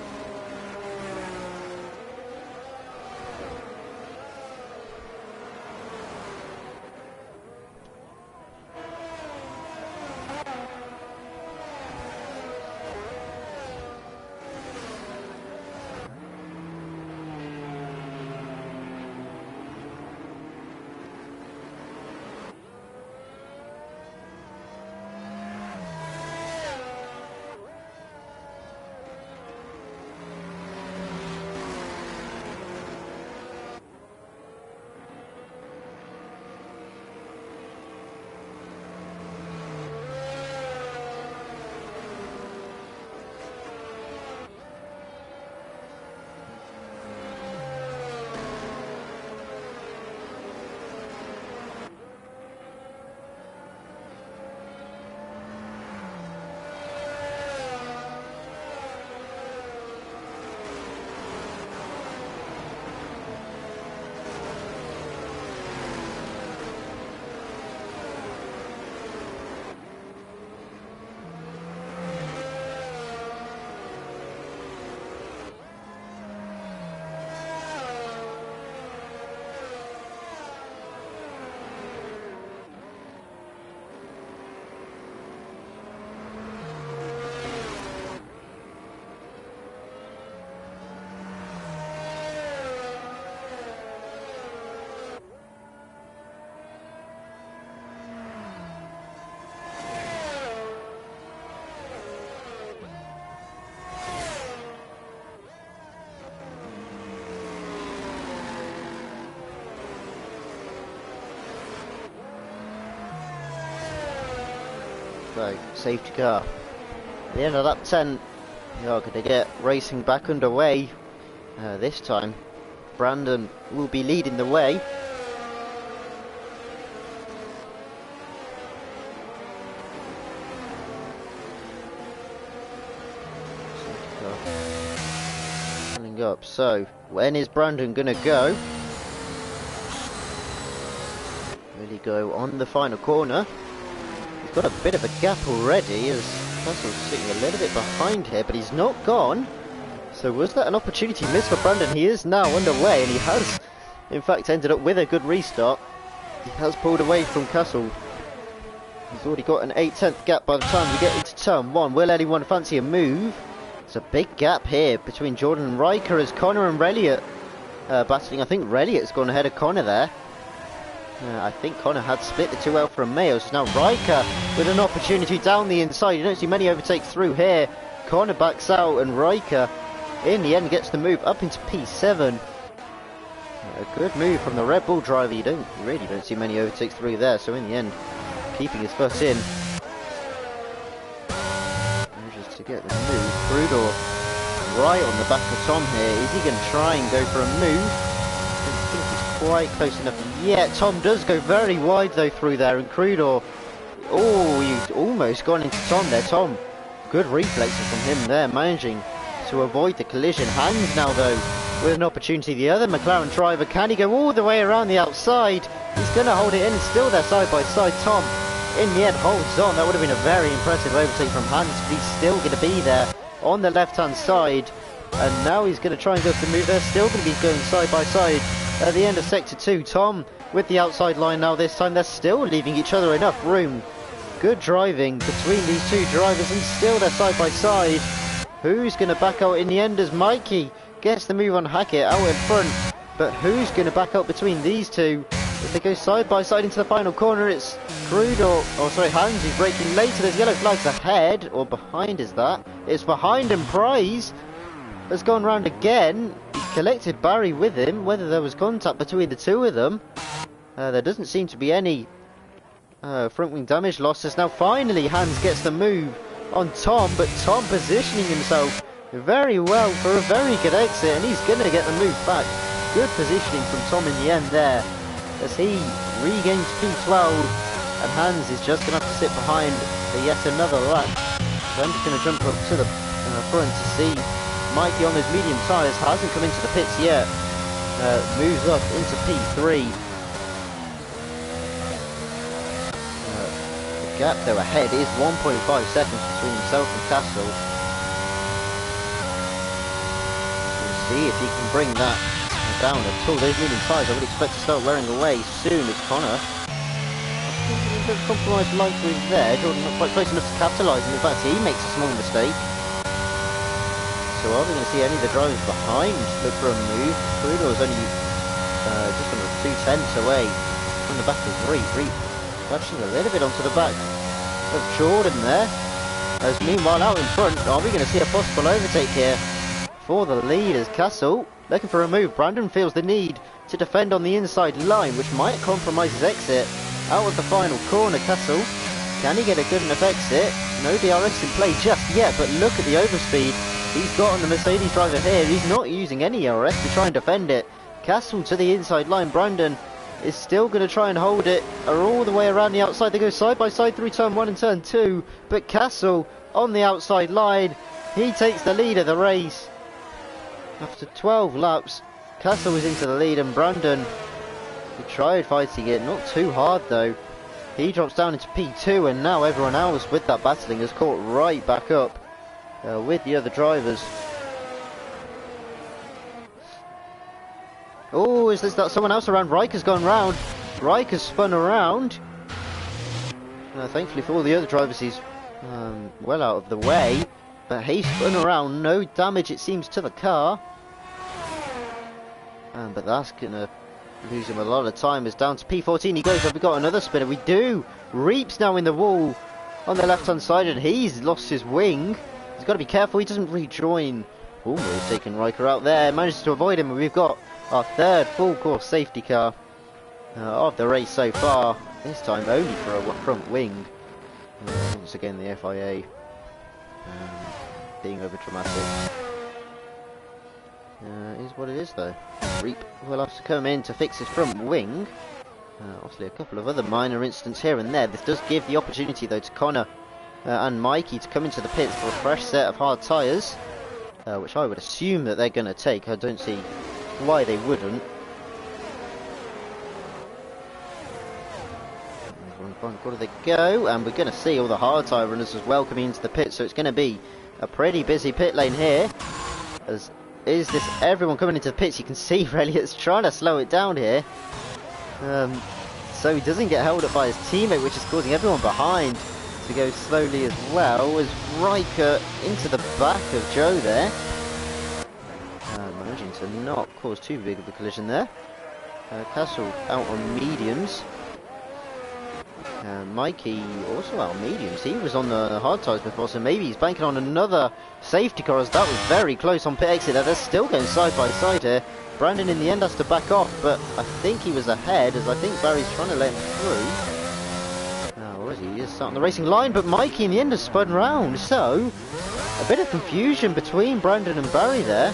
So, safety car. At the end of lap 10, we are going to get racing back underway. This time, Brandon will be leading the way. Coming up. So, when is Brandon going to go? Will he go on the final corner? He's got a bit of a gap already, as Russell's sitting a little bit behind here, but he's not gone. So was that an opportunity missed for Brandon? He is now underway, and he has, in fact, ended up with a good restart. He has pulled away from Castle. He's already got an 8/10 gap by the time we get into turn 1. Will anyone fancy a move? There's a big gap here between Jordan and Riker as Connor and Reliot battling. I think Reliot's gone ahead of Connor there. I think Connor had split the 2L from Mayo, so now Riker with an opportunity down the inside. You don't see many overtakes through here. Connor backs out and Riker in the end gets the move up into P7. A good move from the Red Bull driver. You really don't see many overtakes through there, so in the end keeping his foot in. Manages to get the move. Crudor right on the back of Tom here. Is he going to try and go for a move? I don't think he's quite close enough yet. Tom does go very wide though through there, and Crudor, oh, he's almost gone into Tom there. Tom, good reflexes from him there, managing to avoid the collision. Hans now though with an opportunity. The other McLaren driver, can he go all the way around the outside? He's going to hold it in, and still they're side by side. Tom in the end holds on. That would have been a very impressive overtake from Hans, but he's still going to be there on the left hand side, and now he's going to try and go for the move. They're still going to be going side by side at the end of sector 2. Tom with the outside line now. This time they're still leaving each other enough room. Good driving between these two drivers, and still they're side by side. Who's going to back out in the end as Mikey gets the move on Hackett out in front, but who's going to back up between these two? If they go side by side into the final corner, it's Hans who's braking later. There's yellow flags ahead, or behind is that? It's behind, and Prize has gone round again. He's collected Barry with him. Whether there was contact between the two of them, there doesn't seem to be any front wing damage losses. Now finally Hans gets the move on Tom, but Tom positioning himself very well for a very good exit, and he's going to get the move back. Good positioning from Tom in the end there, as he regains P12, and Hans is just going to have to sit behind for yet another lap. So I'm just going to jump up to the front to see Mikey on those medium tyres. Hasn't come into the pits yet. Moves up into P3. The gap though ahead is 1.5 seconds between himself and Castle. See if he can bring that down at all. Those medium tyres I would expect to start wearing away soon as Connor. A bit of compromise likely there. Jordan not quite close enough to capitalise, and in fact he makes a small mistake. So are we going to see any of the drivers behind look for a move? Crudor's only just under 2 tenths away from the back of Reed. Touching a little bit onto the back of Jordan there. As meanwhile out in front, are we going to see a possible overtake here for the lead as Castle looking for a move? Brandon feels the need to defend on the inside line, which might compromise his exit out of the final corner. Castle, can he get a good enough exit? No DRS in play just yet, but look at the overspeed he's got on the Mercedes driver here. He's not using any DRS to try and defend it. Castle to the inside line. Brandon is still going to try and hold it all the way around the outside. They go side by side through turn 1 and turn 2, but Castle on the outside line, he takes the lead of the race. After 12 laps, Castle was into the lead, and Brandon, he tried fighting it, not too hard though. He drops down into P2, and now everyone else with that battling has caught right back up with the other drivers. Oh, is this not someone else around? Riker's gone round. Riker's spun around. Thankfully for all the other drivers, he's well out of the way. But he spun around, no damage it seems to the car. But that's going to lose him a lot of time. It's down to P14, he goes up, we've got another spinner, we do. Reap's now in the wall on the left hand side, and he's lost his wing. He's got to be careful he doesn't rejoin. Almost taken Riker out there, manages to avoid him, and we've got our third full course safety car of the race so far. This time only for a front wing. Once again the FIA being over dramatic. Is what it is though. Reap will have to come in to fix his front wing. Obviously a couple of other minor incidents here and there. This does give the opportunity though to Connor and Mikey to come into the pits for a fresh set of hard tyres, which I would assume that they're going to take. I don't see why they wouldn't. Where do they go? And we're going to see all the hard tyre runners as well coming into the pit, so it's going to be a pretty busy pit lane here. As is this everyone coming into the pits? You can see Elliot's trying to slow it down here, so he doesn't get held up by his teammate, which is causing everyone behind to go slowly as well. As Riker into the back of Joe there, managing to not cause too big of a collision there. Castle out on mediums. Mikey also out on mediums. He was on the hard tyres before, so maybe he's banking on another safety car, as that was very close on pit exit. They're still going side by side here. Brandon in the end has to back off, but I think he was ahead, as I think Barry's trying to let him through. Or is he? He is starting the racing line, but Mikey in the end has spun round, so a bit of confusion between Brandon and Barry there.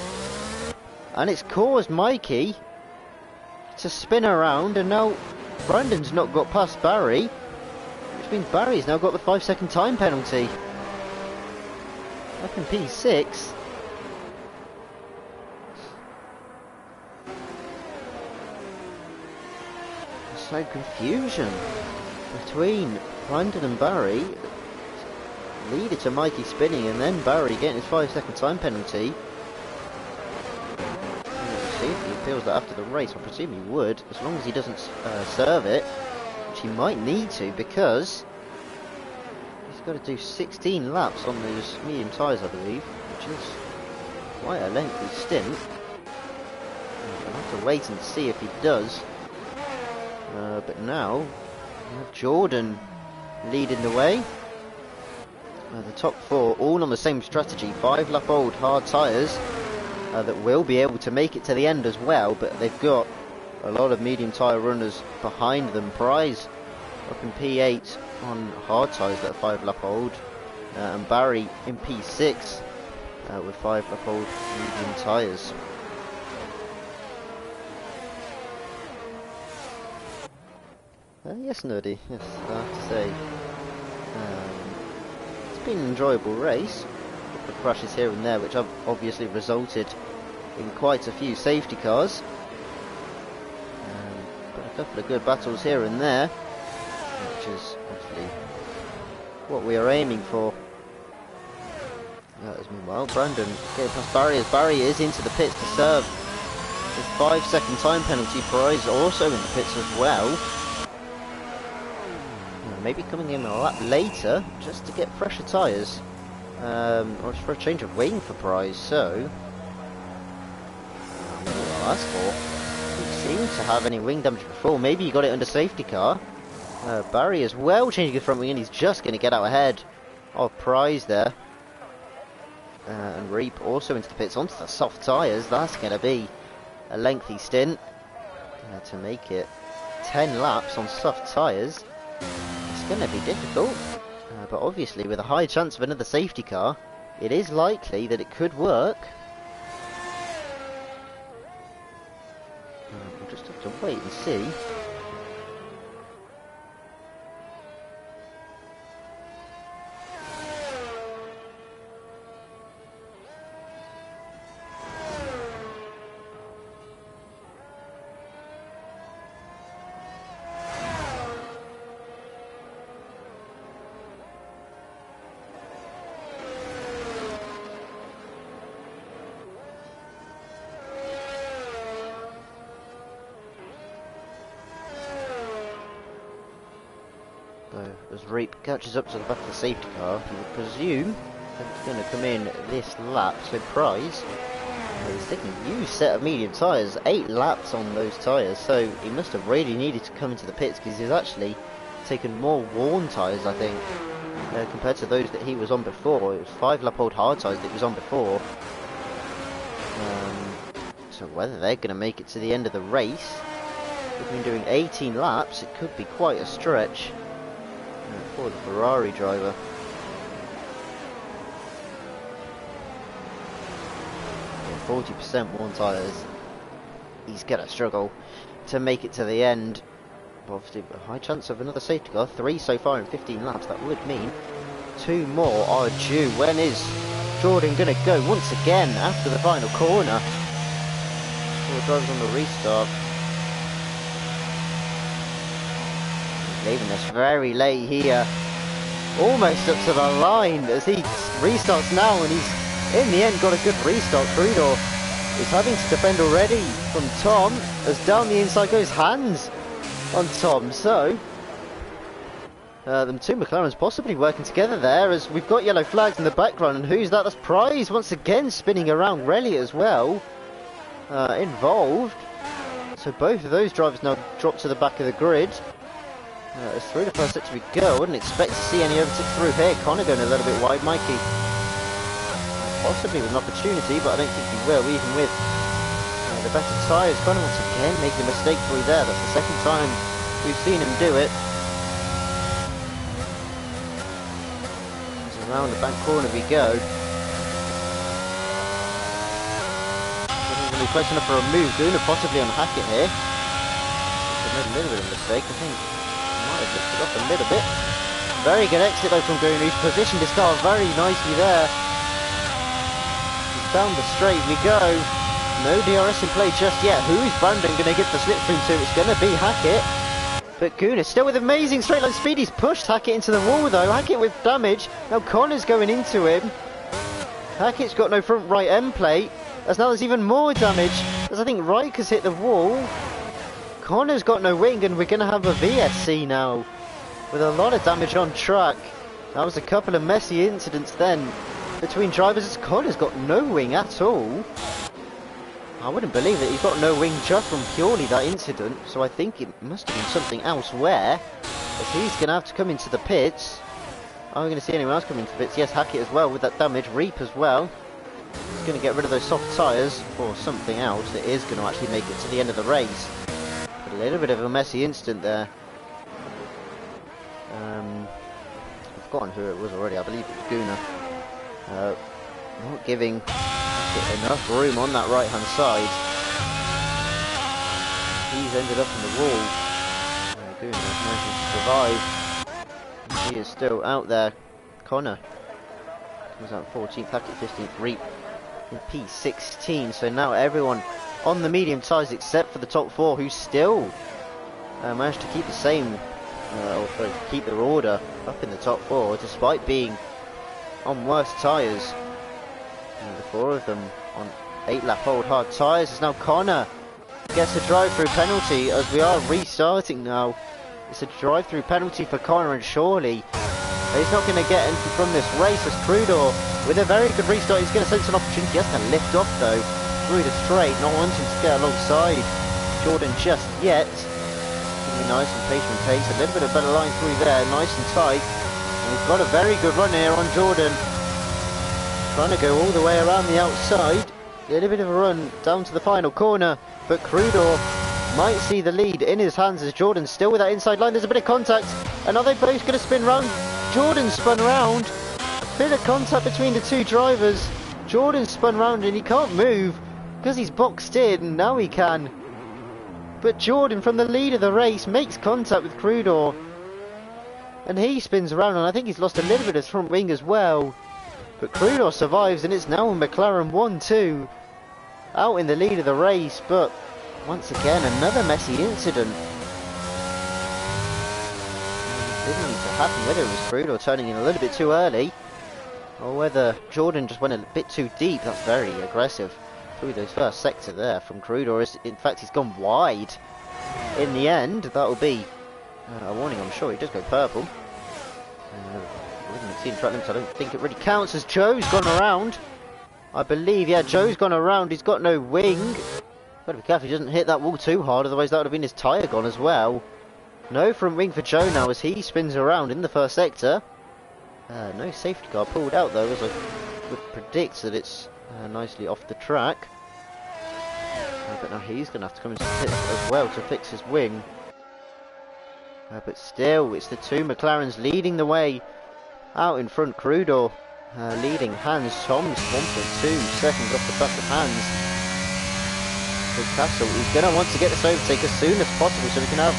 And it's caused Mikey to spin around, and now Brandon's not got past Barry, which means Barry's now got the 5-second time penalty. Up in P6. So confusion between Brandon and Barry leaded to Mikey spinning, and then Barry getting his 5-second time penalty. See if he appeals that after the race. I presume he would, as long as he doesn't serve it, which he might need to, because he's got to do 16 laps on those medium tyres, I believe, which is quite a lengthy stint. I'll have to wait and see if he does. But now we have Jordan leading the way. The top four all on the same strategy, 5-lap-old hard tyres. That will be able to make it to the end as well, but they've got a lot of medium tyre runners behind them. Prize up in P8 on hard tyres that are 5-lap-old, and Barry in P6 with 5-lap-old medium tyres. Yes, Nerdy, yes, I have to say. It's been an enjoyable race. A couple of crashes here and there, which have obviously resulted in quite a few safety cars. But a couple of good battles here and there, which is actually what we are aiming for. As meanwhile, Brandon getting past Barry, as Barry is into the pits to serve his 5-second time penalty. Prize also in the pits as well. Maybe coming in a lap later just to get fresher tyres, or just for a change of wing for Prize. So I'll ask for. He seemed to have any wing damage before. Maybe he got it under safety car. Barry as well changing his front wing, and he's just going to get out ahead of Prize there. And Reap also into the pits onto the soft tyres. That's going to be a lengthy stint to make it 10 laps on soft tyres. It's going to be difficult, but obviously with a high chance of another safety car, it is likely that it could work. We'll just have to wait and see. As Reap catches up to the back of the safety car, you would presume that it's going to come in this lap. So Prize is taking a huge set of medium tyres, 8 laps on those tyres, so he must have really needed to come into the pits, because he's actually taken more worn tyres, I think, compared to those that he was on before. It was 5-lap-old hard tyres that he was on before. So whether they're going to make it to the end of the race, we've been doing 18 laps, it could be quite a stretch for the Ferrari driver. Yeah, 40% worn tyres. He's going to struggle to make it to the end. But obviously, a high chance of another safety car. 3 so far in 15 laps. That would mean 2 more are due. When is Jordan going to go once again after the final corner? 4 drivers on the restart. Leaving us very late here, almost up to the line as he restarts now, and he's in the end got a good restart. Crudor is having to defend already from Tom, as down the inside goes Hans on Tom. So them two McLarens possibly working together there, as we've got yellow flags in the background. And who's that? That's Prize once again spinning around. Relly as well involved. So both of those drivers now drop to the back of the grid. It's through the first sector we go. I wouldn't expect to see any overtakes through here. Connor going a little bit wide, Mikey. Possibly with an opportunity, but I don't think he will, even with the better tyres. Connor once again making a mistake through there. That's the second time we've seen him do it. Around the back corner we go. Going to be close enough for a move. Guna possibly on Hackett here. He made a little bit of a mistake. I think he might have lifted up a little bit. Very good exit though from Guna, who's positioned his car very nicely there. Down the straight we go. No DRS in play just yet. Who's Brandon going to get the slipstream to? It's going to be Hackett. But Guna still with amazing straight line speed. He's pushed Hackett into the wall though. Hackett with damage. Now Connor's going into him. Hackett's got no front right end plate. As now there's even more damage. As I think Riker's hit the wall. Connor's got no wing and we're going to have a VSC now. With a lot of damage on track. That was a couple of messy incidents then. Between drivers as Connor's got no wing at all. I wouldn't believe it. He's got no wing just from purely that incident. So I think it must have been something elsewhere. As he's going to have to come into the pits. Are we going to see anyone else come into the pits? Yes, Hackett as well with that damage. Reap as well. He's going to get rid of those soft tyres or something else that is going to actually make it to the end of the race. But a little bit of a messy incident there. I've forgotten who it was already. I believe it was Guna. Not giving enough room on that right hand side. He's ended up in the wall. Guna managing to survive. He is still out there. Connor comes out 14th, Hackett 15th, Reap in P16. So now everyone on the medium tyres except for the top four, who still managed to keep the same, keep their order up in the top four despite being on worse tyres. The four of them on 8-lap old hard tyres. As now Connor gets a drive-through penalty as we are restarting now. It's a drive-through penalty for Connor, and surely he's not going to get anything from this race as Crudor, with a very good restart, he's going to sense an opportunity. He has to lift off though through the straight, not wanting to get alongside Jordan just yet. Really nice and patient pace, a little bit of better line through there, nice and tight. And he's got a very good run here on Jordan. Trying to go all the way around the outside. A little bit of a run down to the final corner, but Crudor might see the lead in his hands as Jordan's still with that inside line. There's a bit of contact, and are they both going to spin round? Jordan spun round. Bit of contact between the two drivers. Jordan spun round and he can't move because he's boxed in. Now he can. But Jordan, from the lead of the race, makes contact with Crudor, and he spins around, and I think he's lost a little bit of his front wing as well. But Crudor survives, and it's now McLaren 1-2 out in the lead of the race. But once again, another messy incident. Didn't need to happen, whether it was Crudor turning in a little bit too early, or whether Jordan just went a bit too deep. That's very aggressive through those first sector there from Crudor. In fact, he's gone wide in the end. That'll be a warning, I'm sure. He does go purple. Track limits, I don't think it really counts, as Joe's gone around. I believe, yeah, Joe's gone around. He's got no wing. Got to be careful he doesn't hit that wall too hard, otherwise that would have been his tyre gone as well. No front wing for Joe now as he spins around in the first sector. No safety car pulled out though, as I would predict that it's nicely off the track. But now he's going to have to come into the pits as well to fix his wing. But still, it's the two McLarens leading the way. Out in front, Crudor leading Hans. Tom's 1.2 seconds off the back of Hans. So Castle, he's going to want to get this overtake as soon as possible so we can have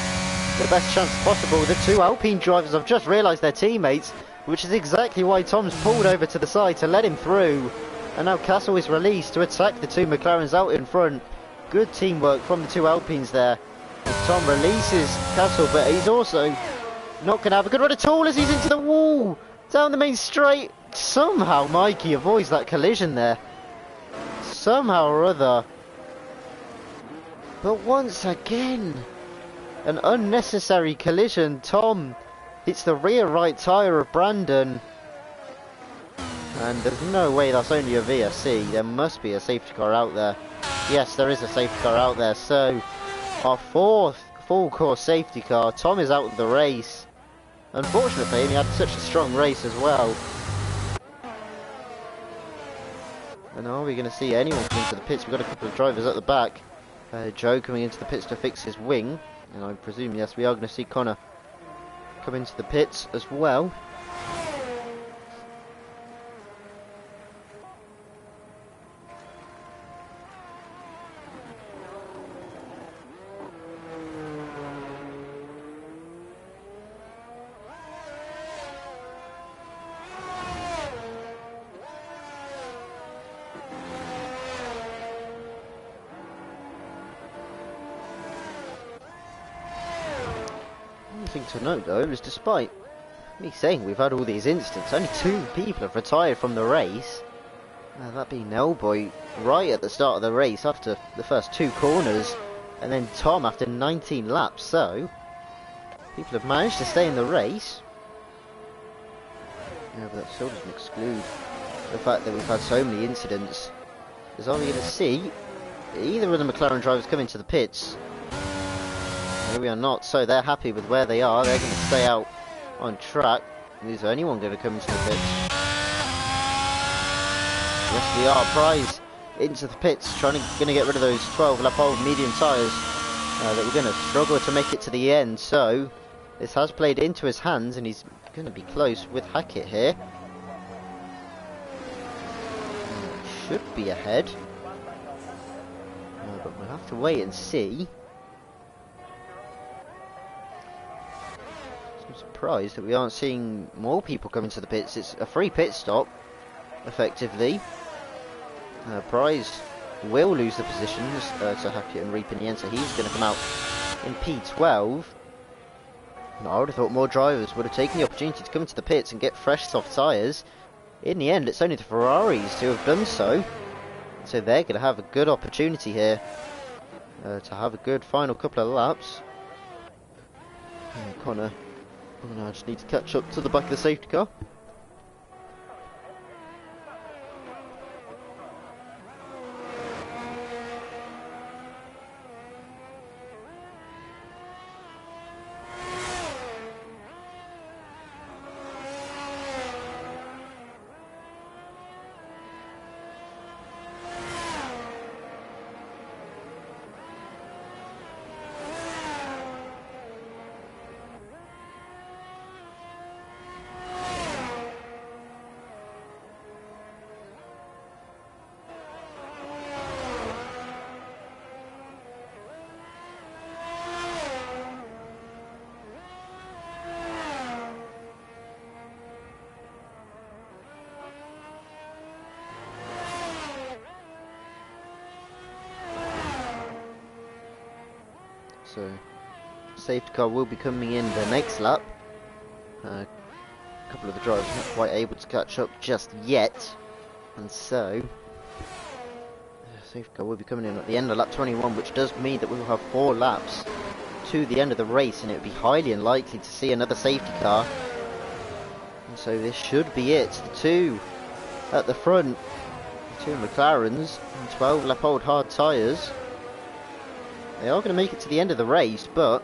the best chance possible. The two Alpine drivers have just realised they're teammates, which is exactly why Tom's pulled over to the side to let him through. And now Castle is released to attack the two McLarens out in front. Good teamwork from the two Alpines there. As Tom releases Castle, but he's also not going to have a good run at all as he's into the wall. Down the main straight. Somehow Mikey avoids that collision there. Somehow or other. But once again, an unnecessary collision. Tom hits the rear right tyre of Brandon. And there's no way that's only a VSC. There must be a safety car out there. Yes, there is a safety car out there. So Our fourth full course safety car. Tom is out of the race. Unfortunately for him, he had such a strong race as well. And are we going to see anyone come into the pits? We've got a couple of drivers at the back. Joe coming into the pits to fix his wing. And I presume, yes, we are going to see Connor come into the pits as well. To note though is despite me saying we've had all these incidents, only 2 people have retired from the race. That being Nellboy right at the start of the race after the first 2 corners, and then Tom after 19 laps. So people have managed to stay in the race. Yeah, but that still doesn't exclude the fact that we've had so many incidents. Because are we going to see either of the McLaren drivers come into the pits? No, we are not, so they're happy with where they are. They're going to stay out on track. Is there anyone going to come into the pits? Yes, we are. Prize into the pits, going to get rid of those 12 lap old medium tyres that we're going to struggle to make it to the end. So this has played into his hands, and he's going to be close with Hackett here. Should be ahead, but we'll have to wait and see. Surprised that we aren't seeing more people come into the pits. It's a free pit stop, effectively. Prize will lose the positions to Hackett and Reap in the end, so he's going to come out in P12. And I would have thought more drivers would have taken the opportunity to come into the pits and get fresh soft tyres. In the end, it's only the Ferraris who have done so. So they're going to have a good opportunity here to have a good final couple of laps. Connor, I just need to catch up to the back of the safety car. So, safety car will be coming in the next lap. A couple of the drivers not quite able to catch up just yet, and so safety car will be coming in at the end of lap 21, which does mean that we will have 4 laps to the end of the race, and it would be highly unlikely to see another safety car. And so this should be it. The 2 at the front, the 2 McLarens, and 12 lap old hard tyres. They are going to make it to the end of the race, but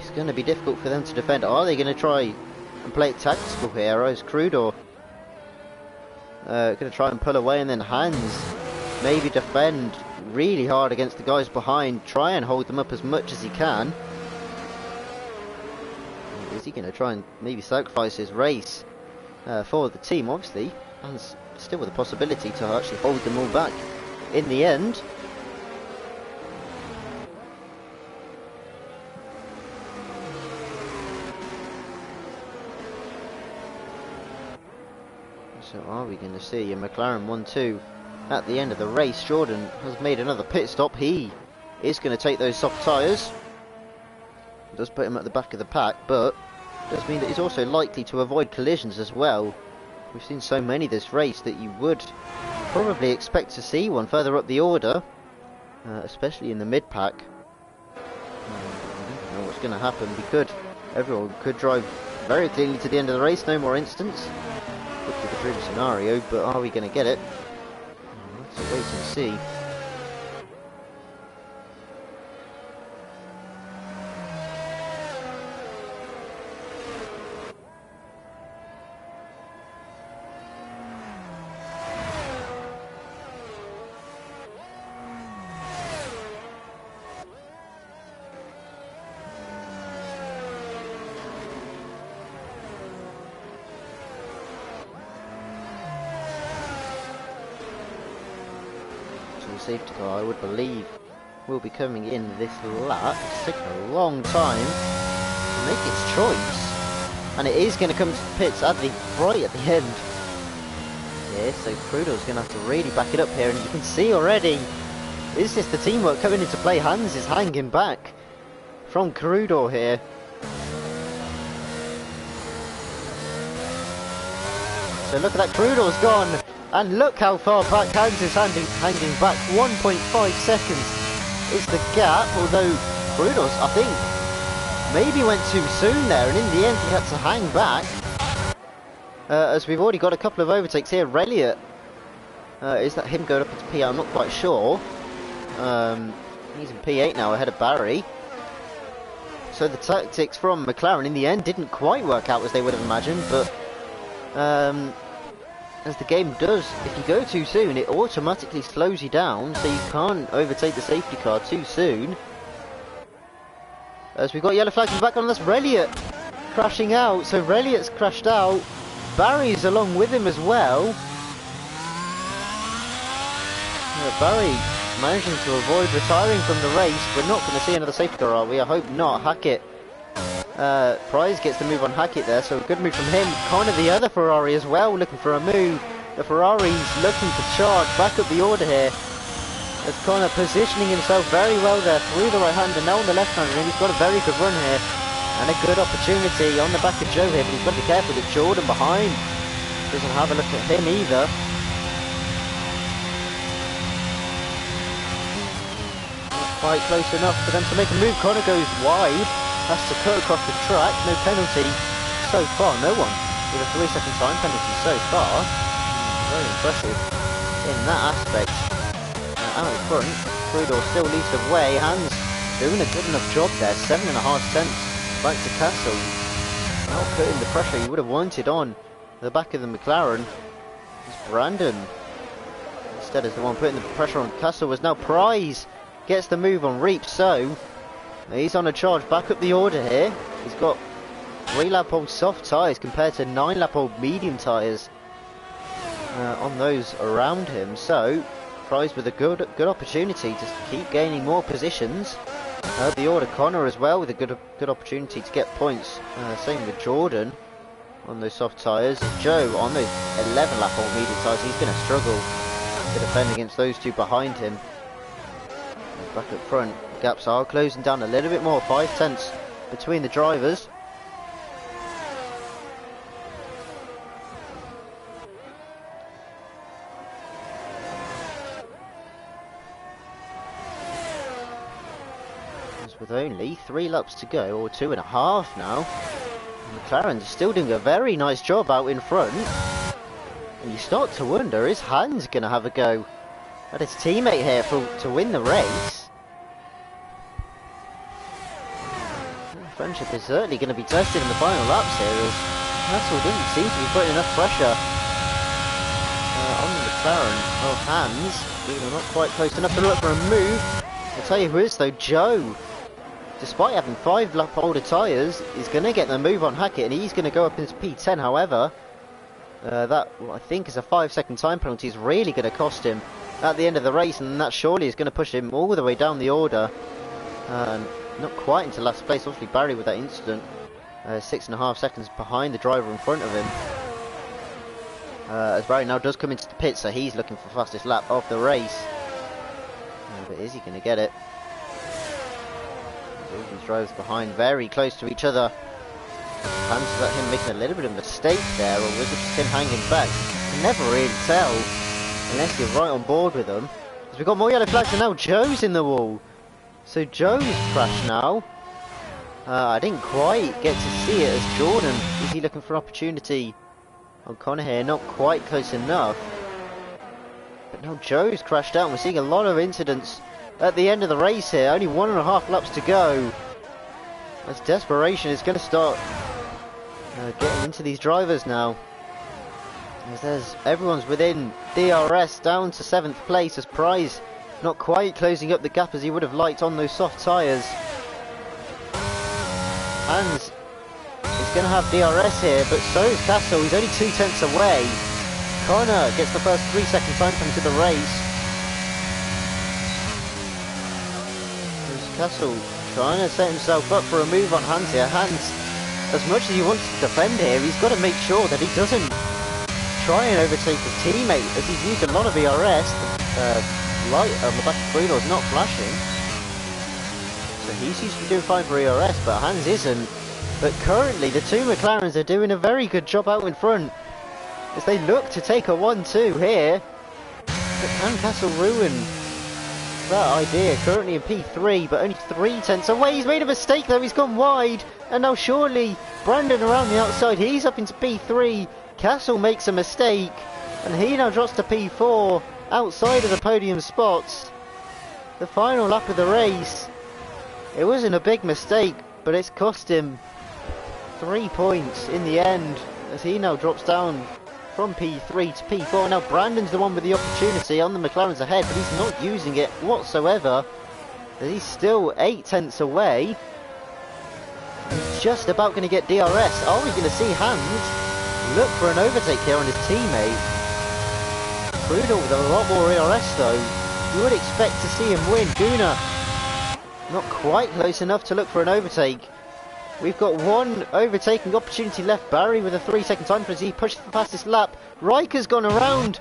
it's going to be difficult for them to defend. Are they going to try and play it tactical here? Is Crudor going to try and pull away, and then Hans maybe defend really hard against the guys behind, try and hold them up as much as he can? Is he going to try and maybe sacrifice his race for the team? Obviously, Hans still with the possibility to actually hold them all back in the end. So are we going to see a McLaren 1-2 at the end of the race? Jordan has made another pit stop. He is going to take those soft tyres. It does put him at the back of the pack, but it does mean that he's also likely to avoid collisions as well. We've seen so many this race that you would probably expect to see one further up the order, especially in the mid-pack. I don't know what's going to happen. Everyone could drive very cleanly to the end of the race, no more incidents. Look at the dream scenario, but are we going to get it? Let's wait and see. So the safety car, I would believe, will be coming in this lap. It's taken a long time to make its choice. And it is going to come to the pits right at the end. Yeah, so Crudo's going to have to really back it up here. And you can see already, it's just the teamwork coming into play. Hans is hanging back from Crudo here. So look at that, Crudo's gone. And look how far back Hans is hanging back. 1.5 seconds is the gap. Although Crudo's, I think, maybe went too soon there. And in the end, he had to hang back. As we've already got a couple of overtakes here. Reliot, is that him going up into P8? I'm not quite sure. He's in P8 now, ahead of Barry. So the tactics from McLaren in the end didn't quite work out as they would have imagined, but as the game does, if you go too soon, it automatically slows you down, so you can't overtake the safety car too soon. As we've got yellow flags in the background, that's Reliot crashing out. So Reliot's crashed out. Barry's along with him as well. Barry managing to avoid retiring from the race. We're not going to see another safety car, are we? I hope not. Hackett. Prize gets the move on Hackett there, so a good move from him. Connor, the other Ferrari as well, looking for a move. The Ferrari's looking to charge back up the order here. As Connor positioning himself very well there through the right hand and now on the left hand, and he's got a very good run here. And a good opportunity on the back of Joe here, but he's got to be careful that Jordan behind doesn't have a look at him either. Not quite close enough for them to make a move. Connor goes wide, has to cut across the track, no penalty so far, no one with a 3-second time penalty so far. Very impressive in that aspect. Out in front, Crudo still leads the way. Hans doing a good enough job there, 7.5 cents back to Castle. Not putting the pressure you would have wanted on the back of the McLaren. It's Brandon instead is the one putting the pressure on Castle, as now Prize gets the move on Reap, so he's on a charge back up the order here. He's got 3-lap-old soft tyres compared to 9-lap-old medium tyres on those around him, so Prize with a good opportunity to keep gaining more positions. The order Connor as well with a good opportunity to get points. Same with Jordan on those soft tyres. Joe on those 11-lap-old medium tyres, he's going to struggle to defend against those two behind him. Back up front, gaps are closing down a little bit more, 5 tenths between the drivers. With only 3 laps to go, or 2.5 now. McLaren's still doing a very nice job out in front. And you start to wonder, is Hans going to have a go at his teammate here to win the race? Friendship is certainly going to be tested in the final laps here, as Hassel didn't seem to be putting enough pressure on the McLaren of Hans. Not quite close enough to look for a move. I'll tell you who is though, Joe. Despite having 5-lap older tyres, he's going to get the move on Hackett, and he's going to go up into P10. However, that what I think is a 5-second time penalty is really going to cost him at the end of the race, and that surely is going to push him all the way down the order. Not quite into last place. Obviously Barry with that incident, 6.5 seconds behind the driver in front of him. As Barry now does come into the pit, so he's looking for fastest lap of the race. But is he going to get it? These drivers behind, very close to each other. Chances at him making a little bit of a mistake there, or was it just him hanging back? You can never really tell unless you're right on board with them. As we've got more yellow flags, and now Joe's in the wall. So Joe's crashed now. I didn't quite get to see it as Jordan. Is he looking for an opportunity on Connor here? Not quite close enough. But now Joe's crashed out, and we're seeing a lot of incidents at the end of the race here. Only 1.5 laps to go. As desperation is going to start getting into these drivers now. As everyone's within DRS down to 7th place, as Prize not quite closing up the gap as he would have liked on those soft tyres. Hans is going to have DRS here, but so is Castle. He's only 2 tenths away. Connor gets the first 3-second time into the race. Castle trying to set himself up for a move on Hans here. Hans, as much as he wants to defend here, he's got to make sure that he doesn't try and overtake his teammate, as he's used a lot of ERS. The light on the back of Bruno's not flashing, so he's usually doing fine for ERS, but Hans isn't. But currently the two McLarens are doing a very good job out in front as they look to take a 1-2 here. But can Castle ruin that idea? Currently in P3, but only 3/10 away. He's made a mistake though, he's gone wide, and now surely Brandon around the outside, he's up into P3. Castle makes a mistake, and he now drops to P4, outside of the podium spots. The final lap of the race. It wasn't a big mistake, but it's cost him 3 points in the end, as he now drops down from P3 to P4. Now Brandon's the one with the opportunity on the McLaren's ahead, but he's not using it whatsoever. He's still 8/10 away. He's just about going to get DRS. Are we going to see Hans look for an overtake here on his teammate? Crudo with a lot more ERS though. You would expect to see him win. Gunnar not quite close enough to look for an overtake. We've got one overtaking opportunity left. Barry with a 3-second time as he pushes the fastest lap. Riker's gone around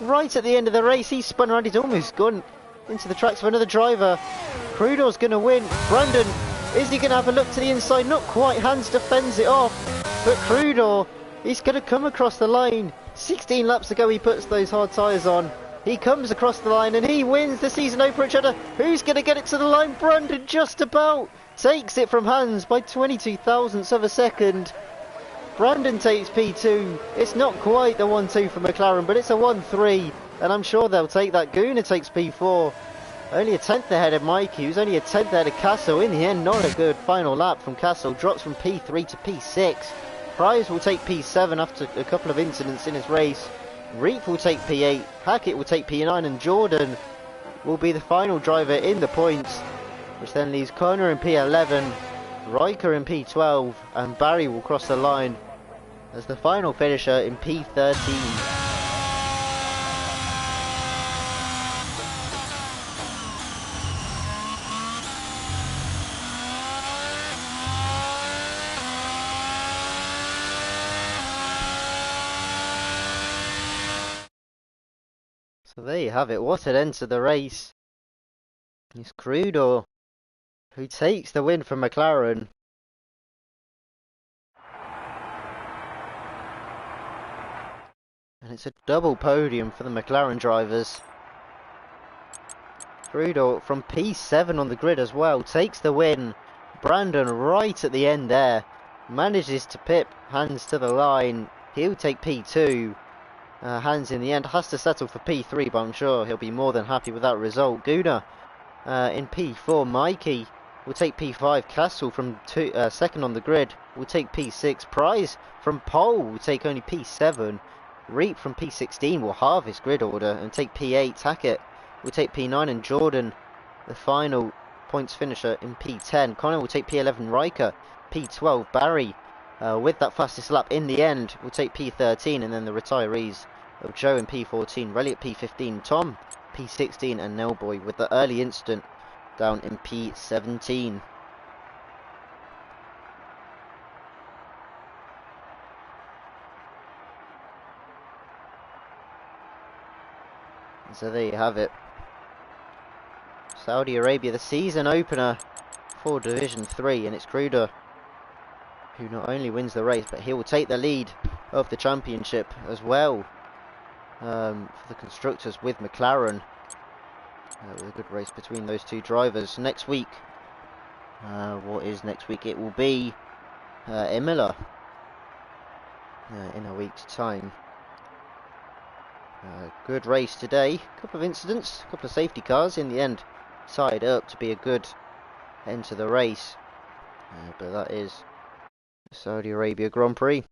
right at the end of the race. He's spun around. He's almost gone into the tracks of another driver. Crudo's going to win. Brandon, is he going to have a look to the inside? Not quite. Hans defends it off. But Crudo, he's going to come across the line. 16 laps ago he puts those hard tyres on. He comes across the line and he wins the season opener at Jeddah. Who's going to get it to the line? Brandon just about takes it from Hans by 22 thousandths of a second. Brandon takes P2. It's not quite the 1-2 for McLaren, but it's a 1-3, and I'm sure they'll take that. Gunnar takes P4. Only a 10th ahead of Mikey, who's only a 10th ahead of Castle. In the end, not a good final lap from Castle. Drops from P3 to P6. Price will take P7 after a couple of incidents in his race. Reap will take P8. Hackett will take P9, and Jordan will be the final driver in the points, which then leaves Connor in P11, Riker in P12, and Barry will cross the line as the final finisher in P13. So there you have it. What an end to the race. It's Crudo who takes the win from McLaren. And it's a double podium for the McLaren drivers. Crudo from P7 on the grid as well takes the win. Brandon right at the end there manages to pip Hans to the line. He'll take P2. Hans in the end has to settle for P3, but I'm sure he'll be more than happy with that result. Gunnar in P4. Mikey will take P5. Castle from second on the grid will take P6. Prize from pole will take only P7. Reap from P16 will halve his grid order and take P8. Hackett will take P9, and Jordan, the final points finisher, in P10. Connor will take P11. Riker P12. Barry with that fastest lap in the end will take P13, and then the retirees of Joe in P14, Relly at P15, Tom P16, and Nelboy with the early incident down in P17. So there you have it. Saudi Arabia, the season opener for Division 3, and it's Crudo who not only wins the race, but he will take the lead of the championship as well for the constructors with McLaren. With a good race between those two drivers. Next week, what is next week? It will be Imola in a week's time. Good race today. A couple of incidents, a couple of safety cars. In the end, tied up to be a good end to the race. But that is Saudi Arabia Grand Prix.